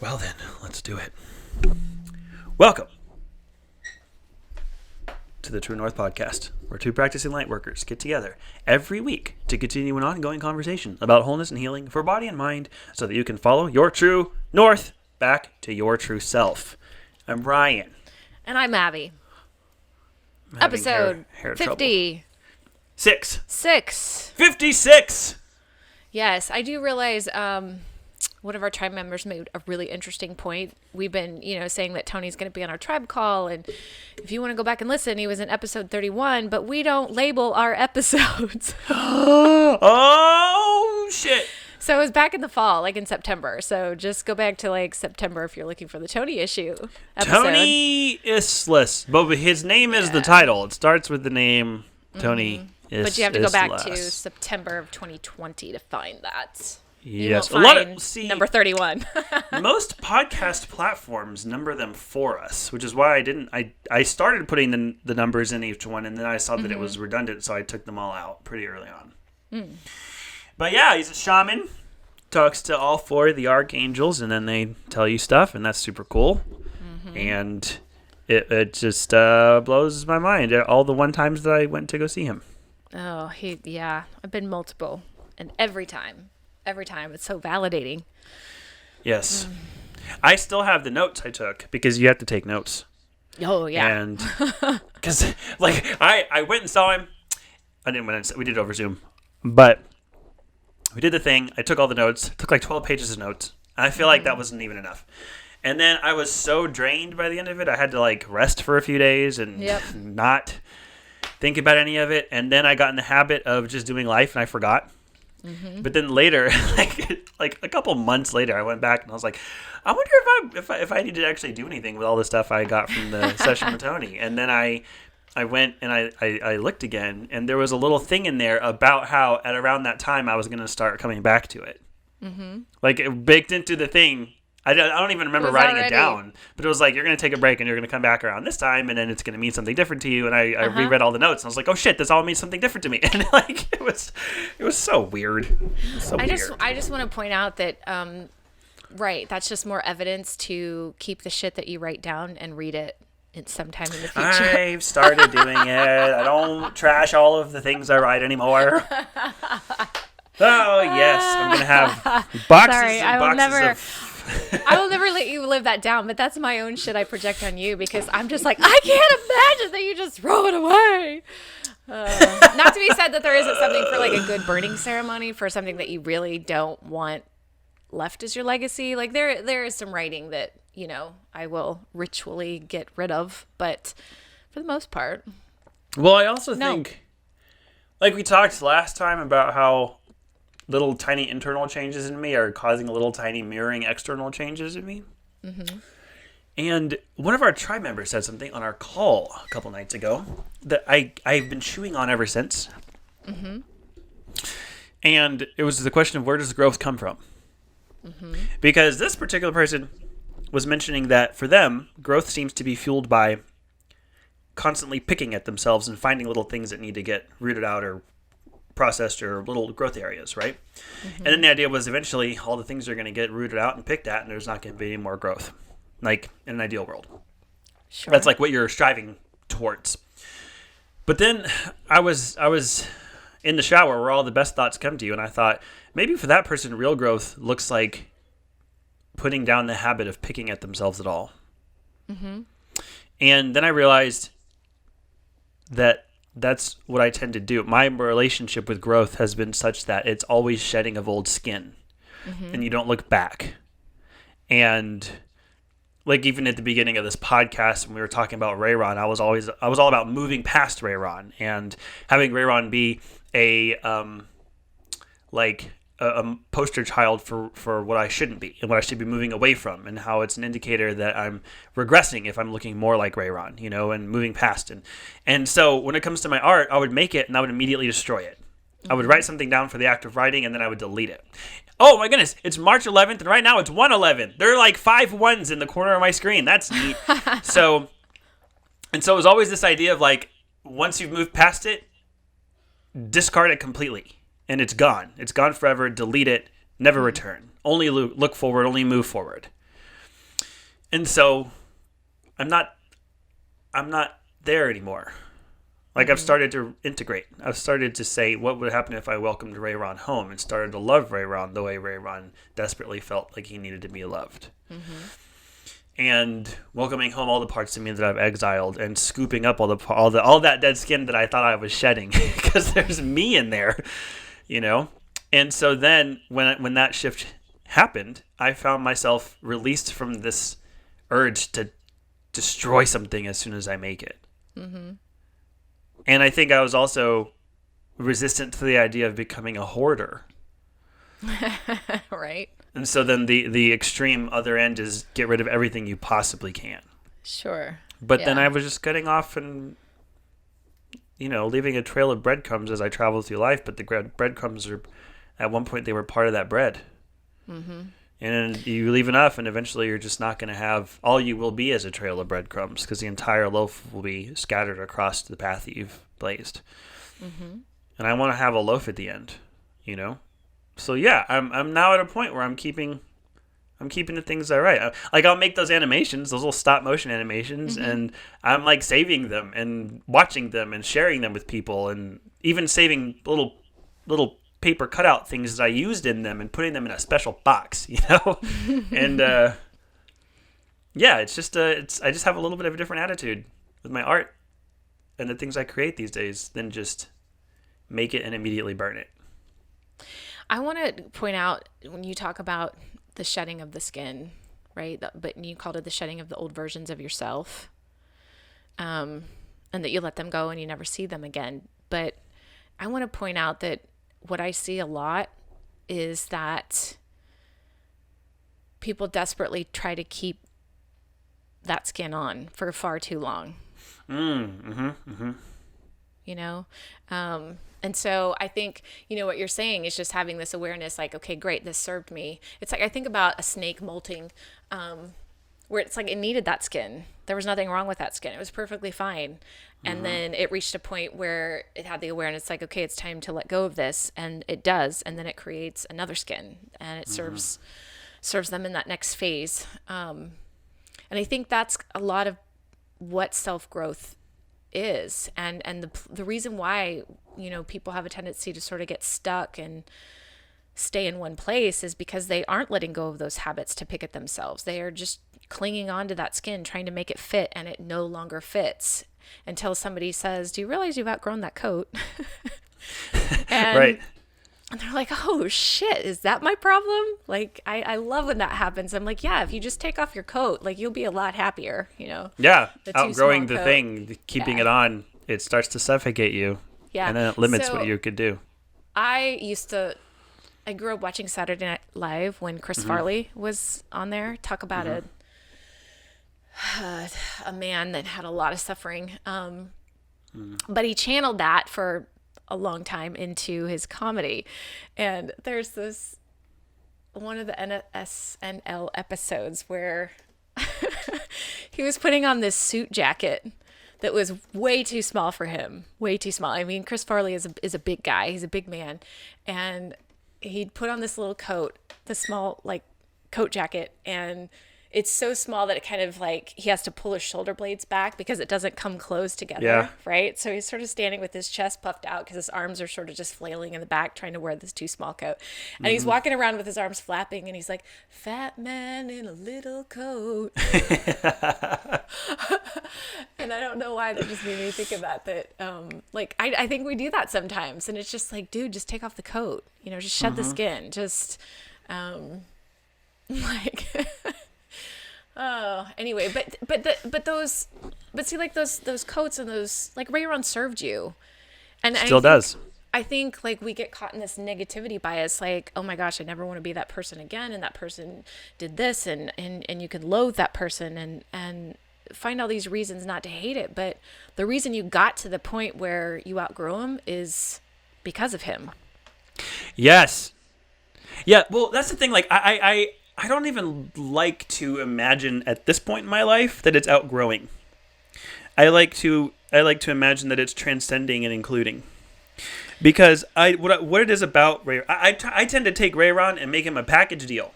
Well then, let's do it. Welcome to the True North podcast, where two practicing light workers get together every week to continue an ongoing conversation about wholeness and healing for body and mind so that you can follow your true north back to your true self. I'm Ryan. And I'm Abby. Episode hair 50. Six. 56. Yes, I do realize one of our tribe members made a really interesting point. We've been, saying that Tony's going to be on our tribe call. And if you want to go back and listen, he was in episode 31, but we don't label our episodes. Oh, shit. So it was back in the fall, like in September. So just go back to like September if you're looking for the Tony issue episode. Tony Issless. But his name is the title. It starts with the name Tony Issless. But you have to go back to September of 2020 to find that. Yes, a lot of number 31. Most podcast platforms number them for us, which is why I started putting the numbers in each one, and then I saw that it was redundant, so I took them all out pretty early on. But yeah, he's a shaman, talks to all four of the archangels, and then they tell you stuff, and that's super cool. And it just blows my mind all the one times that I went to go see him. Oh, I've been multiple, and every time it's so validating. Yes. I still have the notes I took because you have to take notes. Oh, yeah. And because I went and saw him. I didn't went and we did it over Zoom, but we did the thing. I took all the notes, took like 12 pages of notes. And I feel like that wasn't even enough. And then I was so drained by the end of it. I had to like rest for a few days and not think about any of it. And then I got in the habit of just doing life and I forgot. But then later, like a couple months later, I went back and I was like, I wonder if I need to actually do anything with all the stuff I got from the session with Tony. And then I went and I looked again, and there was a little thing in there about how at around that time I was going to start coming back to it. Like it baked into the thing. I don't even remember writing it down, but it was like, you're going to take a break and you're going to come back around this time, and then it's going to mean something different to you. And I reread all the notes and I was like, oh shit, this all means something different to me. And like, it was so weird. I just want to point out that, that's just more evidence to keep the shit that you write down and read it sometime in the future. I've started doing it. I don't trash all of the things I write anymore. Oh yes, I'm going to have boxes and boxes of... I will never let you live that down, but that's my own shit I project on you because I'm just like, I can't imagine that you just throw it away. Not to be said that there isn't something for like a good burning ceremony for something that you really don't want left as your legacy. Like there is some writing that, I will ritually get rid of, but for the most part. Well, I also think, like we talked last time about how little tiny internal changes in me are causing little tiny mirroring external changes in me. And one of our tribe members said something on our call a couple nights ago that I've been chewing on ever since. And it was the question of, where does growth come from? Because this particular person was mentioning that for them, growth seems to be fueled by constantly picking at themselves and finding little things that need to get rooted out or processed or little growth areas, right? And then the idea was eventually all the things are going to get rooted out and picked at, and there's not going to be any more growth, like in an ideal world. Sure. That's like what you're striving towards. But then I was in the shower where all the best thoughts come to you, and I thought maybe for that person, real growth looks like putting down the habit of picking at themselves at all. And then I realized that that's what I tend to do. My relationship with growth has been such that it's always shedding of old skin, and you don't look back. And like even at the beginning of this podcast, when we were talking about Rayron, I was all about moving past Rayron and having Rayron be a poster child for what I shouldn't be and what I should be moving away from, and how it's an indicator that I'm regressing if I'm looking more like Rayron, and moving past. And so when it comes to my art, I would make it and I would immediately destroy it. I would write something down for the act of writing, and then I would delete it. Oh my goodness, it's March 11th, and right now it's 1/11. There are like 5 ones in the corner of my screen. That's neat. So it was always this idea of like, once you've moved past it, discard it completely. And it's gone. It's gone forever. Delete it. Never return. Only look forward. Only move forward. And so I'm not there anymore. Like, I've started to integrate. I've started to say, what would happen if I welcomed Rayron home and started to love Rayron the way Rayron desperately felt like he needed to be loved. And welcoming home all the parts of me that I've exiled and scooping up all that dead skin that I thought I was shedding, because there's me in there, you know? And so then when that shift happened, I found myself released from this urge to destroy something as soon as I make it. And I think I was also resistant to the idea of becoming a hoarder. Right. And so then the extreme other end is get rid of everything you possibly can. Sure. But then I was just getting off and, leaving a trail of breadcrumbs as I traveled through life. But the breadcrumbs are, at one point, they were part of that bread. And you leave enough, and eventually you're just not going to have, all you will be is a trail of breadcrumbs, because the entire loaf will be scattered across the path that you've blazed. And I want to have a loaf at the end, So yeah, I'm now at a point where I'm keeping the things I write. Like, I'll make those animations, those little stop motion animations, and I'm like saving them and watching them and sharing them with people, and even saving little paper cutout things that I used in them and putting them in a special box, And it's just I just have a little bit of a different attitude with my art and the things I create these days than just make it and immediately burn it. I want to point out, when you talk about the shedding of the skin, right? But you called it the shedding of the old versions of yourself, and that you let them go and you never see them again. But I want to point out that what I see a lot is that people desperately try to keep that skin on for far too long. And so I think, what you're saying is just having this awareness, like, okay, great, this served me. It's like, I think about a snake molting, where it's like it needed that skin. There was nothing wrong with that skin. It was perfectly fine. And then it reached a point where it had the awareness, like, okay, it's time to let go of this. And it does. And then it creates another skin, and it serves them in that next phase. And I think that's a lot of what self-growth is. And the reason why, people have a tendency to sort of get stuck and stay in one place is because they aren't letting go of those habits to pick at themselves. They are just clinging on to that skin, trying to make it fit, and it no longer fits until somebody says, do you realize you've outgrown that coat? Right. And they're like, oh shit, is that my problem? Like, I love when that happens. I'm like, yeah, if you just take off your coat, like, you'll be a lot happier, Yeah, outgrowing the thing, keeping it on, it starts to suffocate you. Yeah. And then it limits what you could do. I grew up watching Saturday Night Live when Chris Farley was on there. Talk about a man that had a lot of suffering. But he channeled that for a long time into his comedy. And there's this one of the SNL episodes where he was putting on this suit jacket that was way too small for him. Way too small. I mean, Chris Farley is a big guy. He's a big man. And he'd put on this little coat, the small, like, coat jacket, and it's so small that it kind of, like, he has to pull his shoulder blades back because it doesn't come close together, right? So he's sort of standing with his chest puffed out because his arms are sort of just flailing in the back trying to wear this too small coat. And he's walking around with his arms flapping, and he's like, fat man in a little coat. And I don't know why that just made me think of that like, I think we do that sometimes, and it's just like, dude, just take off the coat, just shed the skin, just like oh, anyway, but see, like, those coats and those, like, Rayron served you, and still does. I think, like, we get caught in this negativity bias, like, oh my gosh, I never want to be that person again, and that person did this, and you can loathe that person and find all these reasons not to hate it, but the reason you got to the point where you outgrow him is because of him. Yes. Yeah, well, that's the thing, like, I don't even like to imagine at this point in my life that it's outgrowing. I like to imagine that it's transcending and including. Because what it is about Ray, I tend to take Rayron and make him a package deal.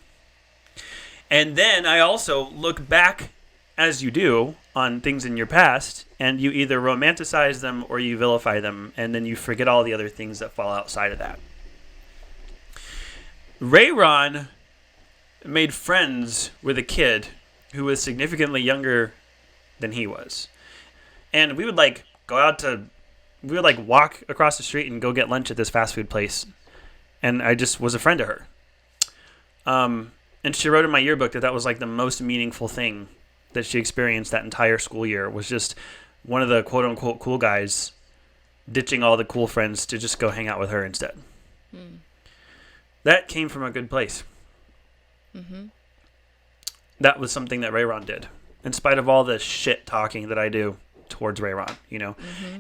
And then I also look back, as you do, on things in your past, and you either romanticize them or you vilify them, and then you forget all the other things that fall outside of that. Rayron made friends with a kid who was significantly younger than he was. And we would walk across the street and go get lunch at this fast food place. And I just was a friend to her. And she wrote in my yearbook that was like the most meaningful thing that she experienced that entire school year, was just one of the quote unquote cool guys ditching all the cool friends to just go hang out with her instead. That came from a good place. That was something that Rayron did, in spite of all the shit talking that I do towards Rayron, you know.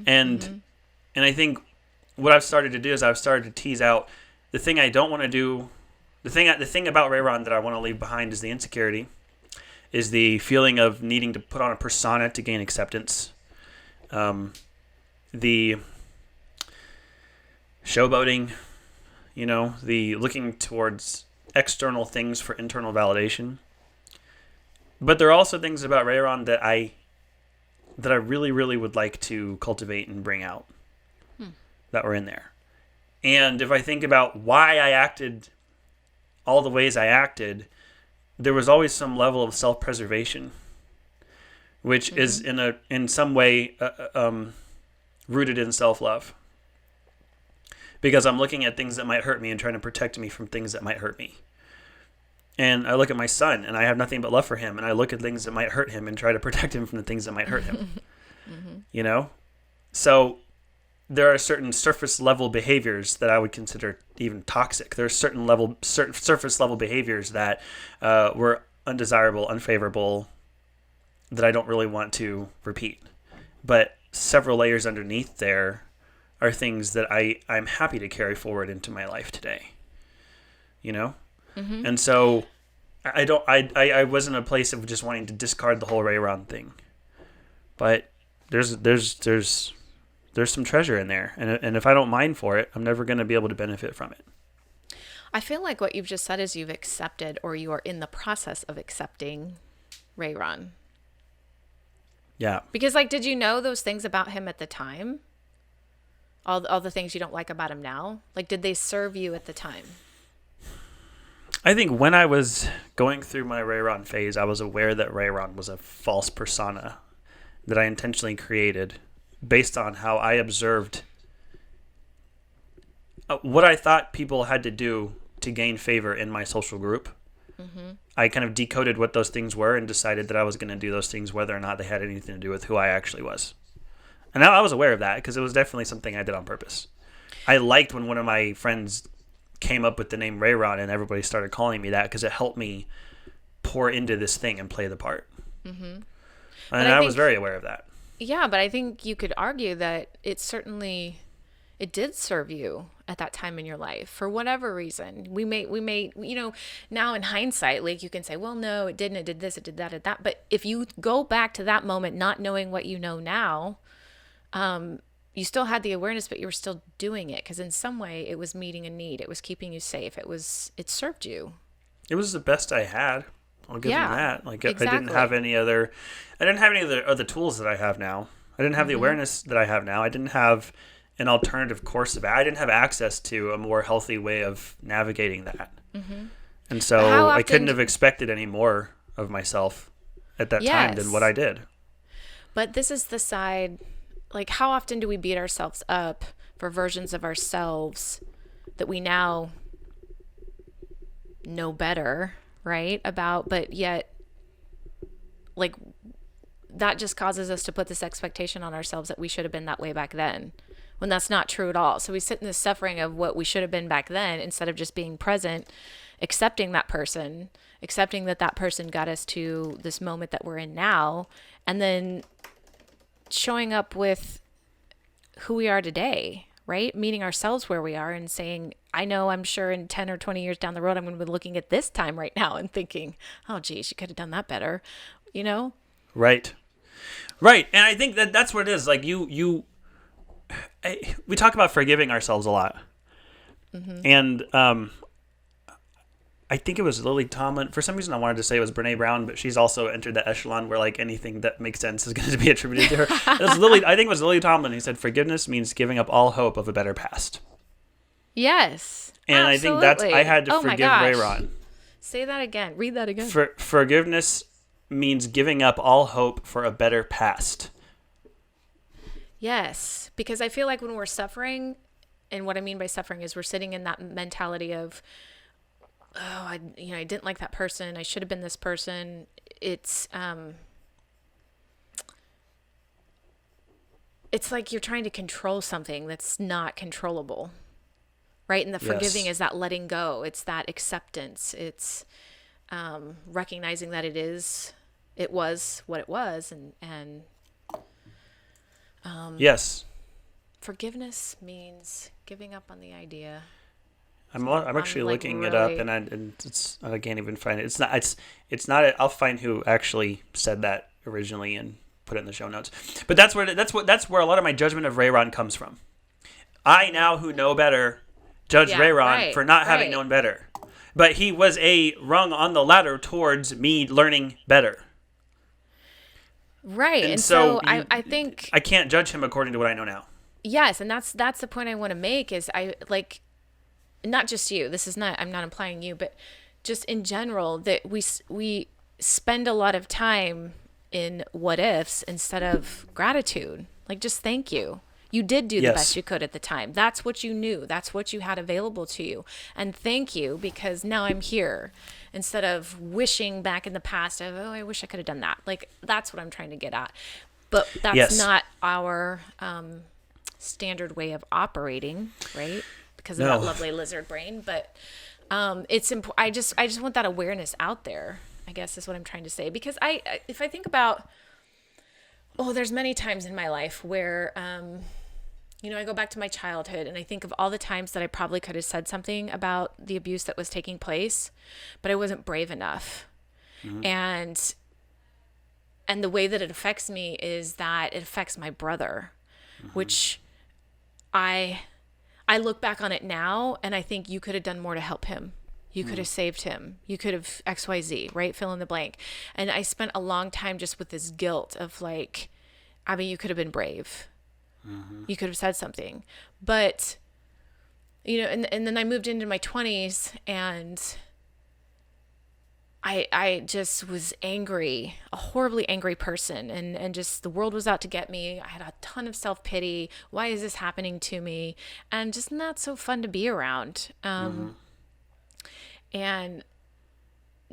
And I think what I've started to do is I've started to tease out the thing I don't want to do. The thing about Rayron that I want to leave behind is the insecurity, is the feeling of needing to put on a persona to gain acceptance, the showboating, you know, the looking towards external things for internal validation. But there are also things about Rayron that I really, really would like to cultivate and bring out that were in there. And if I think about why I acted all the ways I acted, there was always some level of self-preservation, which is in some way rooted in self-love. Because I'm looking at things that might hurt me and trying to protect me from things that might hurt me. And I look at my son, and I have nothing but love for him, and I look at things that might hurt him and try to protect him from the things that might hurt him. You know? So there are certain surface level behaviors that I would consider even toxic. There are certain surface level behaviors that were undesirable, unfavorable, that I don't really want to repeat. But several layers underneath there are things that I'm happy to carry forward into my life today. You know? And so I was in a place of just wanting to discard the whole Rayron thing. But there's some treasure in there. And if I don't mine for it, I'm never going to be able to benefit from it. I feel like what you've just said is you've accepted, or you are in the process of accepting, Rayron. Yeah. Because, like, did you know those things about him at the time? All the things you don't like about him now? Like, did they serve you at the time? I think when I was going through my Rayron phase, I was aware that Rayron was a false persona that I intentionally created based on how I observed what I thought people had to do to gain favor in my social group. I kind of decoded what those things were and decided that I was going to do those things whether or not they had anything to do with who I actually was. And I was aware of that because it was definitely something I did on purpose. I liked when one of my friends came up with the name Rayron and everybody started calling me that because it helped me pour into this thing and play the part. And I was very aware of that. Yeah, but I think you could argue that it did serve you at that time in your life for whatever reason. We may, you know, now in hindsight, like you can say, well, no, it didn't. It did this, it did that, it did that. But if you go back to that moment, not knowing what you know now, you still had the awareness, but you were still doing it because in some way it was meeting a need. It was keeping you safe. It served you. It was the best I had. I'll give them that. Like exactly. I didn't have any other tools that I have now. I didn't have the awareness that I have now. I didn't have an alternative course of it. I didn't have access to a more healthy way of navigating that. And so I couldn't have expected any more of myself at that time than what I did. But this is the side, like, how often do we beat ourselves up for versions of ourselves that we now know better, right? But yet, like, that just causes us to put this expectation on ourselves that we should have been that way back then, when that's not true at all. So we sit in the suffering of what we should have been back then instead of just being present, accepting that person, accepting that person got us to this moment that we're in now, and then showing up with who we are today, right? Meeting ourselves where we are and saying, I'm sure in 10 or 20 years down the road, I'm going to be looking at this time right now and thinking, oh, geez, you could have done that better, you know? Right. And I think that's what it is. Like we talk about forgiving ourselves a lot. And I think it was Lily Tomlin. For some reason, I wanted to say it was Brene Brown, but she's also entered the echelon where like anything that makes sense is going to be attributed to her. It was Lily. I think it was Lily Tomlin who said, "Forgiveness means giving up all hope of a better past." Yes. And absolutely. I think I had to forgive Ray Ron. Say that again. Read that again. Forgiveness means giving up all hope for a better past. Yes, because I feel like when we're suffering, and what I mean by suffering is we're sitting in that mentality of, oh, I didn't like that person. I should have been this person. It's like you're trying to control something that's not controllable, right? And the forgiving is that letting go. It's that acceptance. It's recognizing that it was what it was, and yes. Forgiveness means giving up on the idea. I'm actually looking it up, and it's I can't even find it. It's not. I'll find who actually said that originally and put it in the show notes. But that's where a lot of my judgment of Ray Ron comes from. I now who know better judge Ray Ron for not having known better, but he was a rung on the ladder towards me learning better. Right, and so I think I can't judge him according to what I know now. Yes, and that's the point I want to make is I like. Not just you. I'm not implying you, but just in general that we spend a lot of time in what ifs instead of gratitude. Like just thank you. You did do the best you could at the time. That's what you knew. That's what you had available to you. And thank you because now I'm here instead of wishing back in the past of, oh, I wish I could have done that. Like that's what I'm trying to get at. But that's not our standard way of operating, right? Because of that lovely lizard brain, but it's I just want that awareness out there, I guess is what I'm trying to say. Because if I think about, there's many times in my life where, I go back to my childhood and I think of all the times that I probably could have said something about the abuse that was taking place, but I wasn't brave enough. Mm-hmm. And the way that it affects me is that it affects my brother, which I look back on it now and I think you could have done more to help him. You could have saved him. You could have XYZ, right? Fill in the blank. And I spent a long time just with this guilt of like, I mean, you could have been brave. Mm-hmm. You could have said something. But, and then I moved into my 20s and I just was angry, a horribly angry person. And just the world was out to get me. I had a ton of self-pity. Why is this happening to me? And just not so fun to be around. And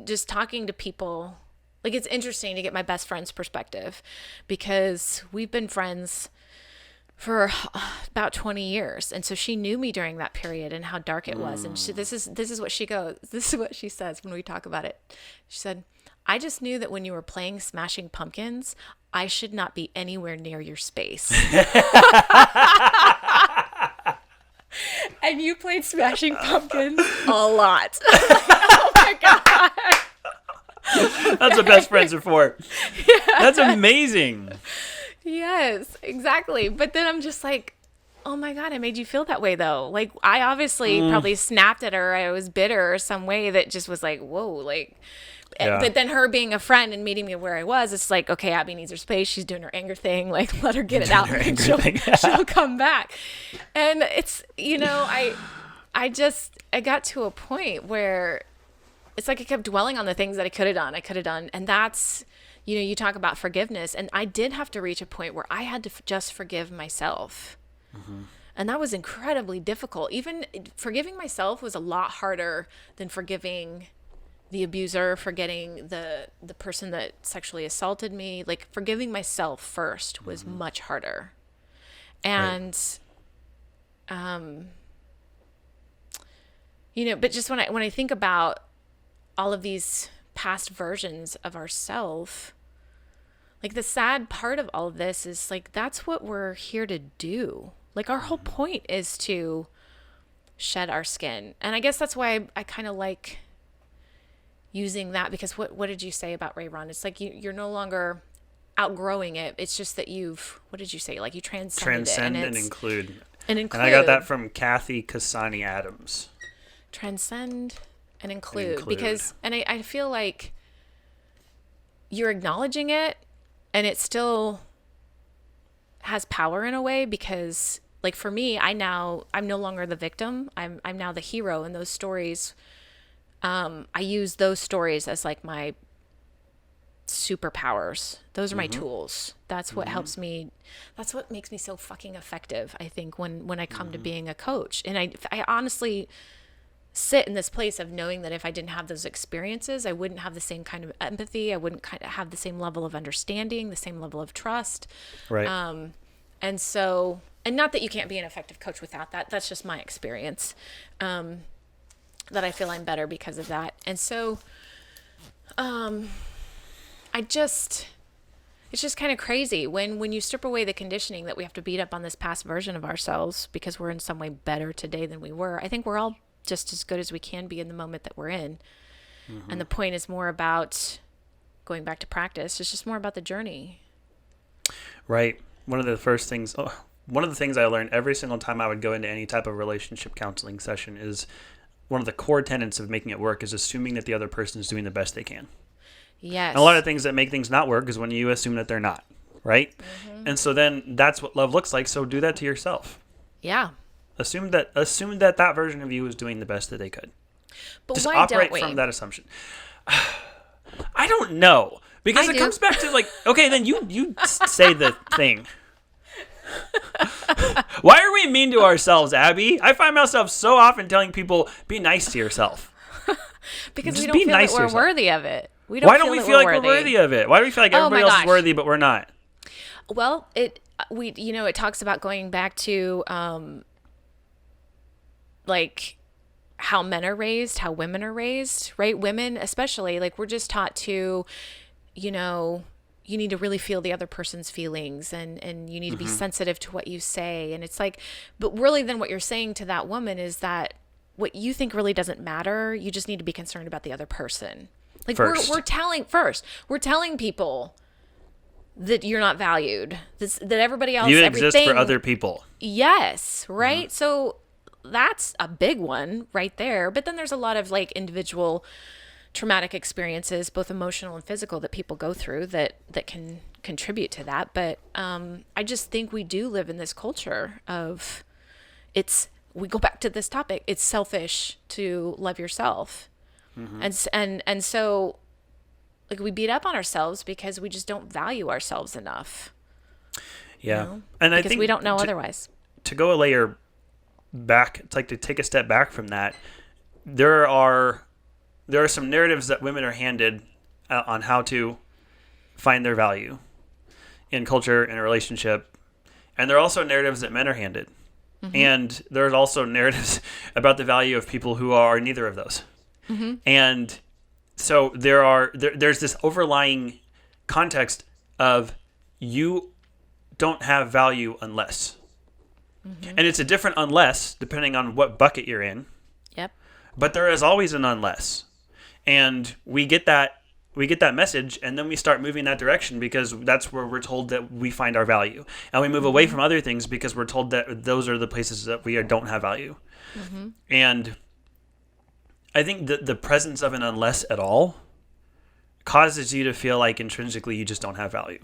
just talking to people, like it's interesting to get my best friend's perspective because we've been friends for about 20 years. And so she knew me during that period and how dark it was. And this is what this is what she says when we talk about it. She said, I just knew that when you were playing Smashing Pumpkins, I should not be anywhere near your space. And you played Smashing Pumpkins a lot. Oh my God. That's what best friends are for. Yeah. That's amazing. Yes, exactly. But then I'm just like, oh my God, I made you feel that way though. Like I obviously probably snapped at her. I was bitter or some way that just was like, whoa, like, but then her being a friend and meeting me where I was, it's like, okay, Abby needs her space. She's doing her anger thing. Like let her get it out and she'll come back. And it's, I got to a point where it's like I kept dwelling on the things that I could have done. And that's, you talk about forgiveness, and I did have to reach a point where I had to just forgive myself. Mm-hmm. And that was incredibly difficult. Even forgiving myself was a lot harder than forgiving the abuser, forgetting the person that sexually assaulted me. Like forgiving myself first was much harder. And, but just when I think about all of these past versions of ourselves, like the sad part of all of this is like that's what we're here to do. Like our whole point is to shed our skin. And I guess that's why I kind of like using that, because what did you say about Ray Ron? It's like you're no longer outgrowing it. It's just that what did you say? Like you transcend it. And include. And I got that from Kathy Kasani Adams. Transcend And include. Because, and I feel like you're acknowledging it and it still has power in a way, because like for me, I'm no longer the victim. I'm now the hero in those stories. I use those stories as like my superpowers. Those are my tools. That's what helps me. That's what makes me so fucking effective, I think, when I come to being a coach. And I honestly sit in this place of knowing that if I didn't have those experiences, I wouldn't have the same kind of empathy. I wouldn't kind of have the same level of understanding, the same level of trust. Right. And so, and not that you can't be an effective coach without that. That's just my experience. That I feel I'm better because of that. And so, it's just kind of crazy when you strip away the conditioning that we have to beat up on this past version of ourselves because we're in some way better today than we were. I think we're all just as good as we can be in the moment that we're in. And the point is more about going back to practice. It's just more about the journey. Right. One of the things I learned every single time I would go into any type of relationship counseling session is one of the core tenets of making it work is assuming that the other person is doing the best they can. Yes. And a lot of things that make things not work is when you assume that they're not, right? And so then that's what love looks like. So do that to yourself. Yeah. Assume that version of you is doing the best that they could. But just why operate don't we? from that assumption. I don't know, because it comes back to like, okay, then you say the thing. Why are we mean to ourselves, Abby? I find myself so often telling people, be nice to yourself. Because Just we don't be feel nice that to we're yourself. worthy of it. Why don't we feel like we're worthy of it? Why do we feel like everybody else is worthy but we're not? Well, it talks about going back to like how men are raised, how women are raised, right? Women especially, like we're just taught to, you need to really feel the other person's feelings and you need to be sensitive to what you say. And it's like, but really then what you're saying to that woman is that what you think really doesn't matter. You just need to be concerned about the other person. Like we're telling people that you're not valued, that everybody else, you exist for other people. Yes. Right. So that's a big one right there. But then there's a lot of like individual traumatic experiences, both emotional and physical, that people go through that can contribute to that. But I just think we do live in this culture of we go back to this topic. It's selfish to love yourself. And so like we beat up on ourselves because we just don't value ourselves enough. Yeah. And I think we don't know otherwise. To go a layer back, it's like to take a step back from that. There are some narratives that women are handed on how to find their value in culture, in a relationship. And there are also narratives that men are handed. And there's also narratives about the value of people who are neither of those. And so there's this overlying context of you don't have value unless. And it's a different unless depending on what bucket you're in. Yep. But there is always an unless. And we get that message, and then we start moving in that direction because that's where we're told that we find our value. And we move away from other things because we're told that those are the places that we don't have value. And I think that the presence of an unless at all causes you to feel like intrinsically you just don't have value.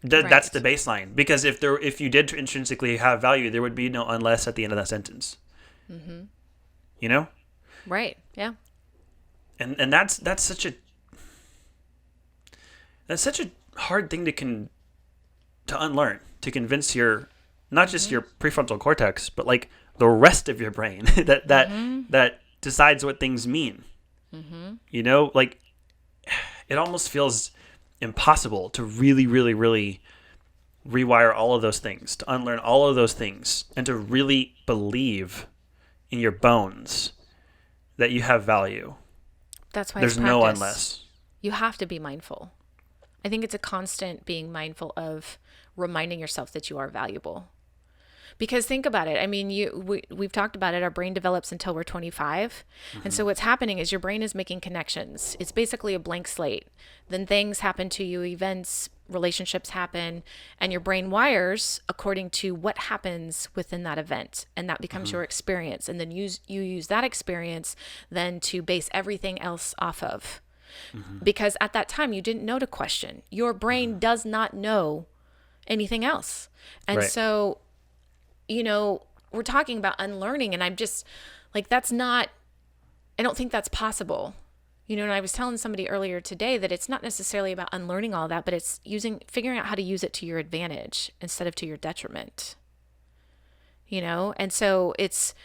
That's the baseline. Because if you did intrinsically have value, there would be no unless at the end of that sentence. You know? Right. Yeah. And that's such a hard thing to unlearn, to convince not just your prefrontal cortex, but like the rest of your brain that decides what things mean. You know, like it almost feels impossible to really, really, really rewire all of those things, to unlearn all of those things, and to really believe in your bones that you have value. That's why there's no unless. You have to be mindful. I think it's a constant being mindful of reminding yourself that you are valuable. Because think about it. I mean, we've talked about it. Our brain develops until we're 25. And so what's happening is your brain is making connections. It's basically a blank slate. Then things happen to you, events, relationships happen, and your brain wires according to what happens within that event, and that becomes your experience. And then you use that experience then to base everything else off of. Because at that time you didn't know to question. Your brain does not know anything else. And so, we're talking about unlearning, and I'm just like, I don't think that's possible. And I was telling somebody earlier today that it's not necessarily about unlearning all that, but it's figuring out how to use it to your advantage instead of to your detriment. And so it's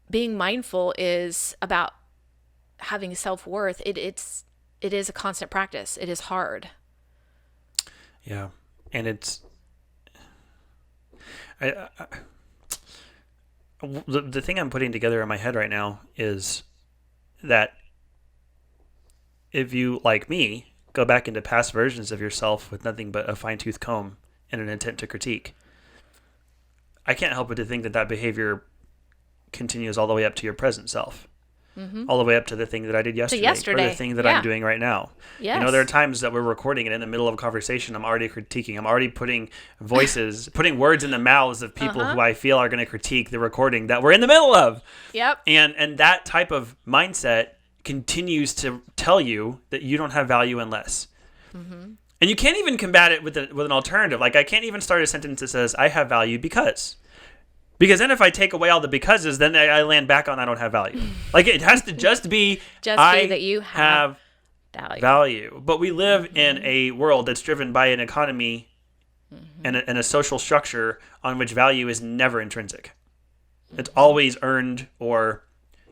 being mindful is about having self-worth. It is a constant practice. It is hard. Yeah. And it's, the thing I'm putting together in my head right now is that if you, like me, go back into past versions of yourself with nothing but a fine-tooth comb and an intent to critique, I can't help but to think that behavior continues all the way up to your present self. All the way up to the thing that I did yesterday. Or the thing that I'm doing right now. Yes. There are times that we're recording and in the middle of a conversation, I'm already critiquing. I'm already putting words in the mouths of people who I feel are going to critique the recording that we're in the middle of. Yep. And that type of mindset continues to tell you that you don't have value unless. And you can't even combat it with an alternative. Like, I can't even start a sentence that says, I have value because. Because then if I take away all the becauses, then I land back on I don't have value. Like, it has to just be that you have value. But we live in a world that's driven by an economy and a social structure on which value is never intrinsic. It's always earned or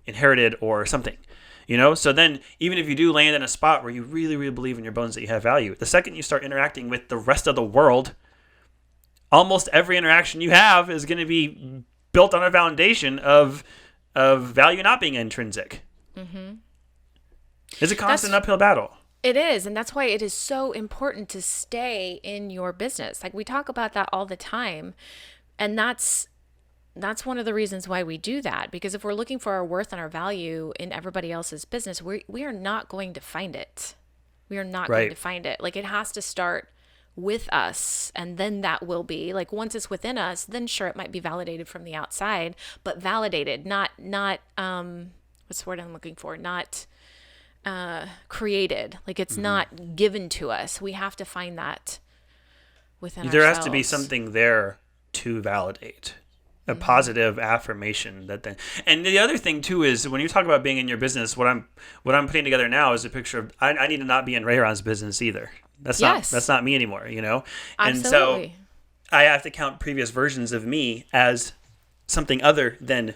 inherited or something. So then even if you do land in a spot where you really, really believe in your bones that you have value, the second you start interacting with the rest of the world, almost every interaction you have is going to be built on a foundation of value not being intrinsic. It's a constant uphill battle. It is. And that's why it is so important to stay in your business. Like, we talk about that all the time. And that's one of the reasons why we do that. Because if we're looking for our worth and our value in everybody else's business, we are not going to find it. We are not going to find it. Like, it has to start with us, and then that will be like, once it's within us, then sure, it might be validated from the outside, but validated, not what's the word I'm looking for, not created. Like, it's not given to us. We have to find that within ourselves. There has to be something there to validate a positive affirmation and the other thing too is when you talk about being in your business, what I'm putting together now is a picture of I need to not be in Ray Ron's business either. That's not me anymore, Absolutely. And so I have to count previous versions of me as something other than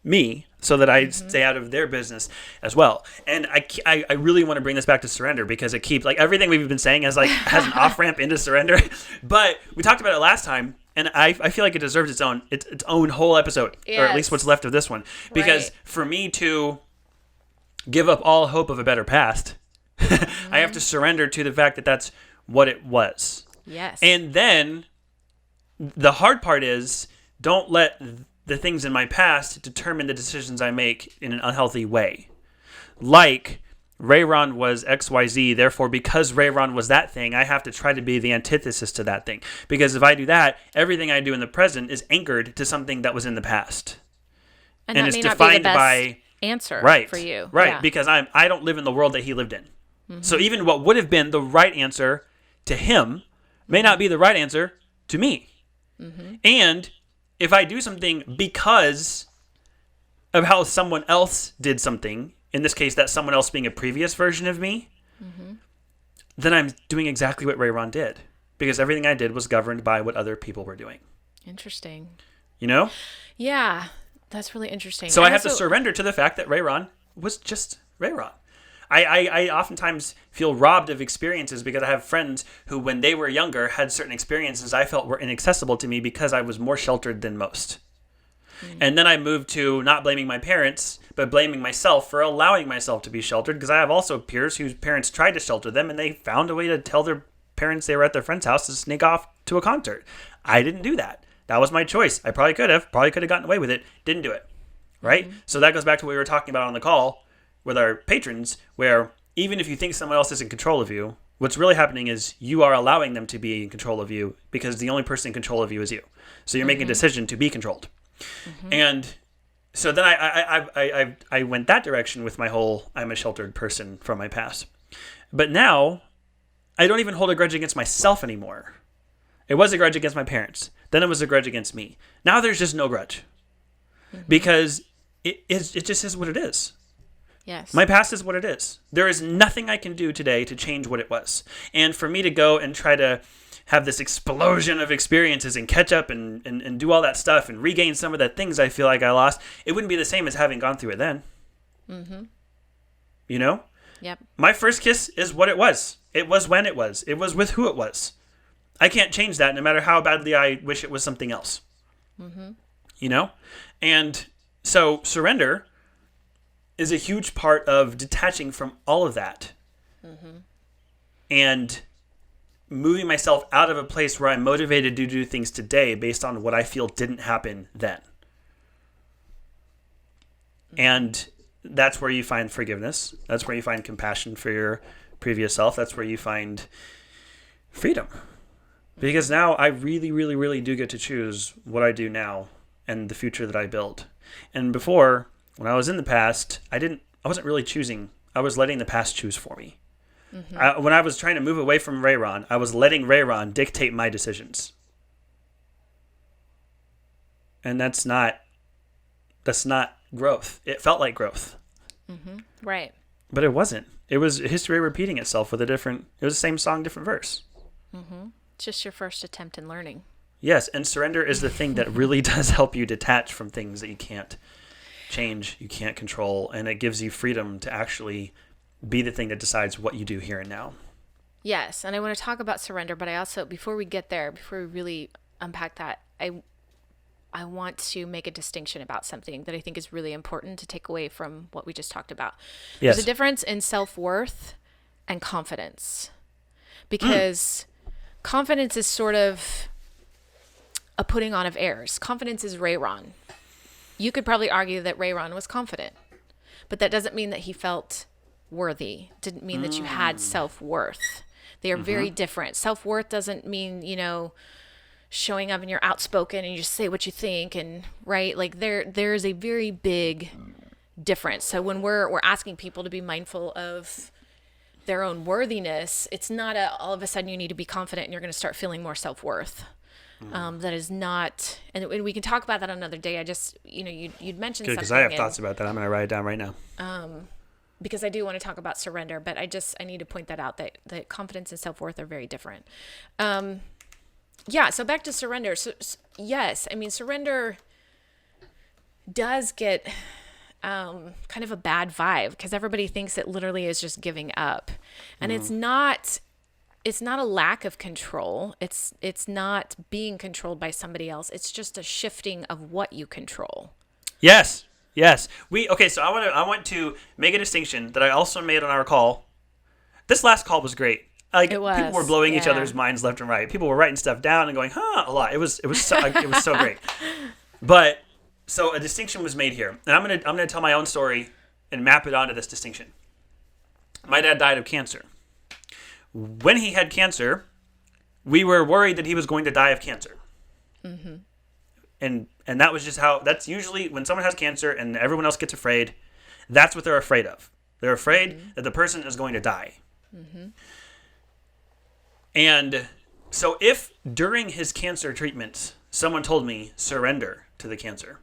me so that I stay out of their business as well. And I really want to bring this back to surrender because it keeps, like, everything we've been saying has an off-ramp into surrender. But we talked about it last time, and I feel like it deserves its own whole episode, or at least what's left of this one. Because for me to give up all hope of a better past, I have to surrender to the fact that that's what it was. Yes. And then the hard part is, don't let the things in my past determine the decisions I make in an unhealthy way. Like, Ray Ron was XYZ, therefore because Ray Ron was that thing, I have to try to be the antithesis to that thing. Because if I do that, everything I do in the present is anchored to something that was in the past. And that it's may not defined be the best by answer for you. Right, yeah. Because I don't live in the world that he lived in. So even what would have been the right answer to him may not be the right answer to me. And if I do something because of how someone else did something, in this case, that someone else being a previous version of me, then I'm doing exactly what Ray Ron did. Because everything I did was governed by what other people were doing. Interesting. Yeah, that's really interesting. So I have to surrender to the fact that Ray Ron was just Ray Ron. I oftentimes feel robbed of experiences because I have friends who, when they were younger, had certain experiences I felt were inaccessible to me because I was more sheltered than most. And then I moved to not blaming my parents, but blaming myself for allowing myself to be sheltered, because I have also peers whose parents tried to shelter them and they found a way to tell their parents they were at their friend's house to sneak off to a concert. I didn't do that. That was my choice. I probably could have gotten away with it. Didn't do it. Right? So that goes back to what we were talking about on the call with our patrons, where even if you think someone else is in control of you, what's really happening is you are allowing them to be in control of you because the only person in control of you is you. So you're making a decision to be controlled. And so then I went that direction with my whole I'm a sheltered person from my past. But now I don't even hold a grudge against myself anymore. It was a grudge against my parents. Then it was a grudge against me. Now there's just no grudge because it just is what it is. Yes. My past is what it is. There is nothing I can do today to change what it was. And for me to go and try to have this explosion of experiences and catch up and do all that stuff and regain some of the things I feel like I lost, it wouldn't be the same as having gone through it then. You know? Yep. My first kiss is what it was. It was when it was. It was with who it was. I can't change that no matter how badly I wish it was something else. You know? And so surrender is a huge part of detaching from all of that and moving myself out of a place where I'm motivated to do things today based on what I feel didn't happen then. And that's where you find forgiveness. That's where you find compassion for your previous self. That's where you find freedom. Because now I really, really, really do get to choose what I do now and the future that I build. And before, when I was in the past, I wasn't really choosing. I was letting the past choose for me. When I was trying to move away from Rayron, I was letting Rayron dictate my decisions. And that's not growth. It felt like growth. Right. But it wasn't. It was history repeating itself with it was the same song, different verse. It's just your first attempt in learning. Yes, and surrender is the thing that really does help you detach from things that you can't change, you can't control, and it gives you freedom to actually be the thing that decides what you do here and now. Yes, and I want to talk about surrender, but I also, before we get there, before we really unpack that, I want to make a distinction about something that I think is really important to take away from what we just talked about. Yes. There's a difference in self-worth and confidence, because confidence is sort of a putting on of airs. Confidence is Rayron. You could probably argue that Rayron was confident, but that doesn't mean that he felt worthy. Didn't mean that you had self-worth. They are very different. Self-worth doesn't mean, showing up and you're outspoken and you just say what you think, and right, like there is a very big difference. So when we're asking people to be mindful of their own worthiness, it's not all of a sudden you need to be confident and you're going to start feeling more self-worth. That is not, and we can talk about that another day. I just, you'd mentioned something. Because I have thoughts about that. I'm going to write it down right now. Because I do want to talk about surrender, but I need to point that out, that confidence and self-worth are very different. So back to surrender. So yes, I mean, surrender does get kind of a bad vibe because everybody thinks it literally is just giving up. And it's not a lack of control. It's not being controlled by somebody else. It's just a shifting of what you control. Yes. So I want to make a distinction that I also made on our call. This last call was great. It was. People were blowing each other's minds left and right. People were writing stuff down and going, a lot. It was so great. But so a distinction was made here. And I'm gonna tell my own story and map it onto this distinction. My dad died of cancer. When he had cancer, we were worried that he was going to die of cancer. And that was just that's usually when someone has cancer and everyone else gets afraid, that's what they're afraid of. They're afraid that the person is going to die. And so if during his cancer treatment, someone told me, surrender to the cancer,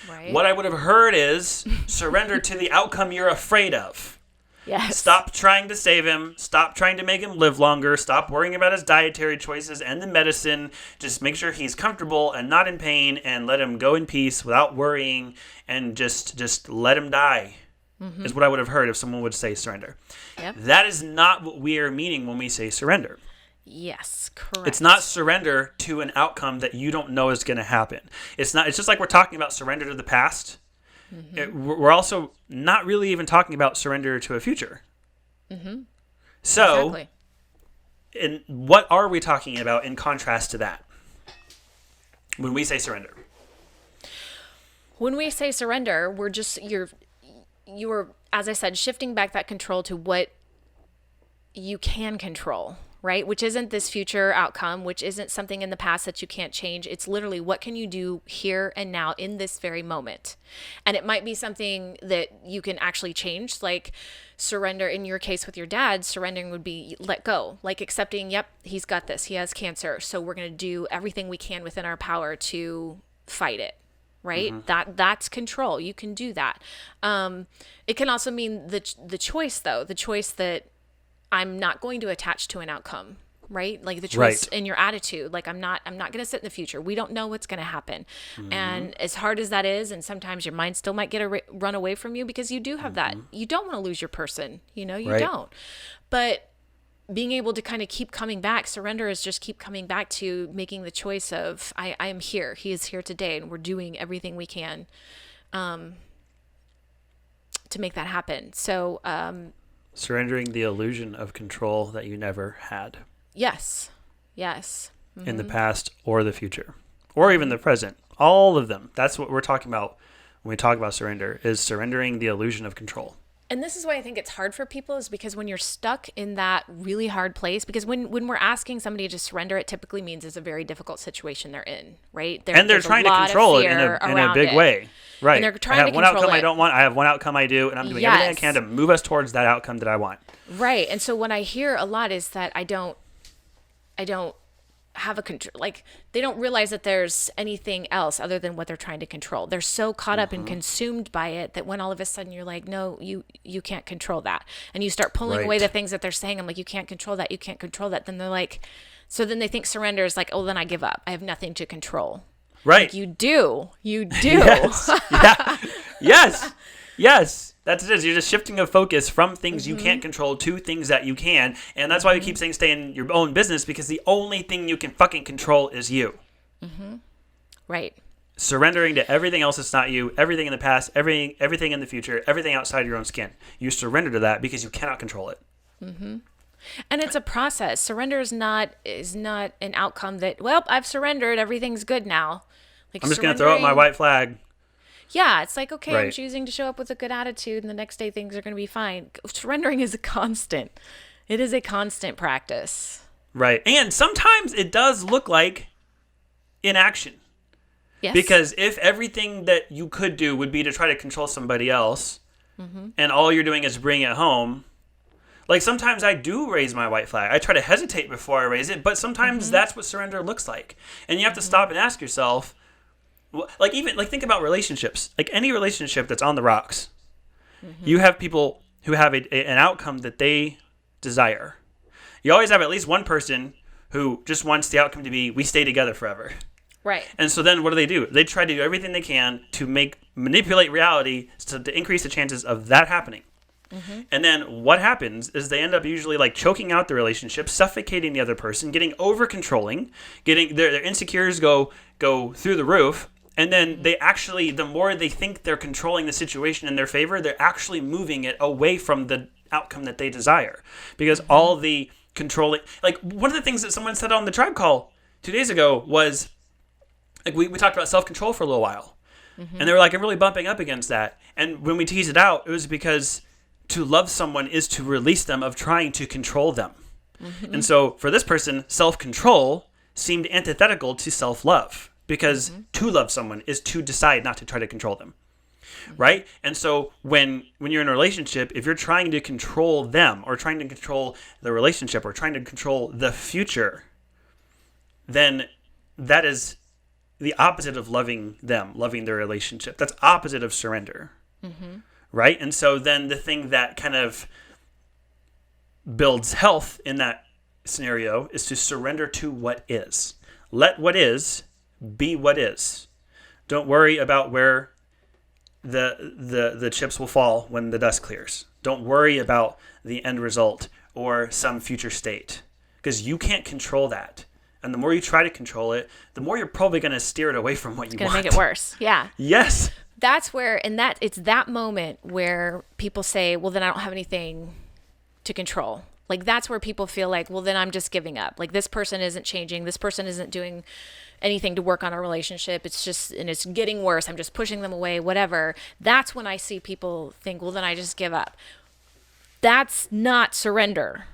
right, what I would have heard is, surrender to the outcome you're afraid of. Yes. Stop trying to save him. Stop trying to make him live longer. Stop worrying about his dietary choices and the medicine. Just make sure he's comfortable and not in pain, and let him go in peace without worrying, and just let him die. Is what I would have heard if someone would say surrender. Yep. That is not what we are meaning when we say surrender. Yes, correct. It's not surrender to an outcome that you don't know is going to happen. It's just like we're talking about surrender to the past. We're also not really even talking about surrender to a future. So, exactly. And what are we talking about in contrast to that when we say surrender? When we say surrender, we're just you're, as I said, shifting back that control to what you can control, right? Which isn't this future outcome, which isn't something in the past that you can't change. It's literally what can you do here and now in this very moment. And it might be something that you can actually change, like surrender. In your case with your dad, surrendering would be let go, like accepting, yep, he's got this, he has cancer, so we're going to do everything we can within our power to fight it. Right? That's control. You can do that. It can also mean the choice, though, the choice that I'm not going to attach to an outcome, right? Like the choice in your attitude, like I'm not going to sit in the future. We don't know what's going to happen. And as hard as that is, and sometimes your mind still might get run away from you because you do have that. You don't want to lose your person, you don't. But being able to kind of keep coming back, surrender is just keep coming back to making the choice of, I am here. He is here today, and we're doing everything we can to make that happen. So, surrendering the illusion of control that you never had. Yes. In the past or the future, or even the present. All of them. That's what we're talking about when we talk about surrender, is surrendering the illusion of control. And this is why I think it's hard for people, is because when you're stuck in that really hard place, because when we're asking somebody to surrender, it typically means it's a very difficult situation they're in, right? And they're trying to control it in a big way. Right. And they're trying I have to one control outcome it. I don't want. I have one outcome I do, and I'm doing everything I can to move us towards that outcome that I want. Right. And so what I hear a lot is that I don't have a control, like they don't realize that there's anything else other than what they're trying to control. They're so caught up and consumed by it that when all of a sudden you're like, no, you can't control that. And you start pulling away the things that they're saying. I'm like, you can't control that. You can't control that. Then they're like, so then they think surrender is like, oh, then I give up. I have nothing to control. Right. Like, you do. Yes. Yes. That's it. You're just shifting a focus from things you can't control to things that you can. And that's why we keep saying stay in your own business, because the only thing you can fucking control is you. Right. Surrendering to everything else that's not you, everything in the past, everything in the future, everything outside your own skin. You surrender to that because you cannot control it. And it's a process. Surrender is not an outcome that, well, I've surrendered, everything's good now. Like, I'm just going to throw up my white flag. Yeah, it's like, okay, I'm choosing to show up with a good attitude, and the next day things are going to be fine. Surrendering is a constant. It is a constant practice. Right. And sometimes it does look like inaction. Yes. Because if everything that you could do would be to try to control somebody else, and all you're doing is bring it home, like sometimes I do raise my white flag. I try to hesitate before I raise it, but sometimes that's what surrender looks like. And you have to stop and ask yourself, like think about relationships. Like any relationship that's on the rocks, you have people who have an outcome that they desire. You always have at least one person who just wants the outcome to be, we stay together forever. Right. And so then what do? They try to do everything they can to manipulate reality to increase the chances of that happening. And then what happens is they end up usually like choking out the relationship, suffocating the other person, getting over controlling, getting their insecurities go through the roof. And then they actually, the more they think they're controlling the situation in their favor, they're actually moving it away from the outcome that they desire. Because all the controlling, like one of the things that someone said on the Tribe Call 2 days ago was, like we talked about self-control for a little while. And they were like, I'm really bumping up against that. And when we teased it out, it was because to love someone is to release them of trying to control them. And so for this person, self-control seemed antithetical to self-love. Because to love someone is to decide not to try to control them, right? And so when you're in a relationship, if you're trying to control them or trying to control the relationship or trying to control the future, then that is the opposite of loving them, loving their relationship. That's opposite of surrender, right? And so then the thing that kind of builds health in that scenario is to surrender to what is. Let what is be what is. Don't worry about where the chips will fall when the dust clears. Don't worry about the end result or some future state, because you can't control that. And the more you try to control it, the more you're probably going to steer it away from what you want. It's going to make it worse. Yeah. Yes. That's where, it's that moment where people say, well, then I don't have anything to control. Like, that's where people feel like, well, then I'm just giving up. Like, this person isn't changing. This person isn't doing anything to work on a relationship. It's just, and it's getting worse. I'm just pushing them away, whatever. That's when I see people think, well, then I just give up. That's not surrender.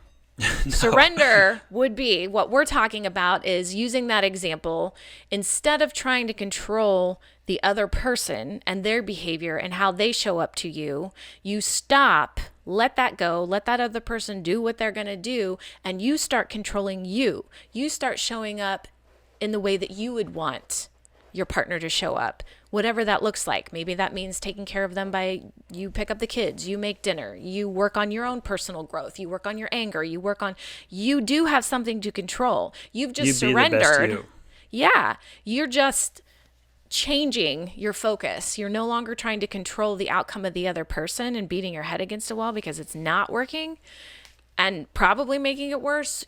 Surrender would be what we're talking about, is using that example instead of trying to control the other person and their behavior and how they show up to you. You stop, let that go, let that other person do what they're going to do, and you start controlling you. You start showing up in the way that you would want your partner to show up, whatever that looks like. Maybe that means taking care of them by you pick up the kids, you make dinner, you work on your own personal growth, you work on your anger, you do have something to control. You've just surrendered. Yeah, you're just changing your focus. You're no longer trying to control the outcome of the other person and beating your head against a wall because it's not working and probably making it worse.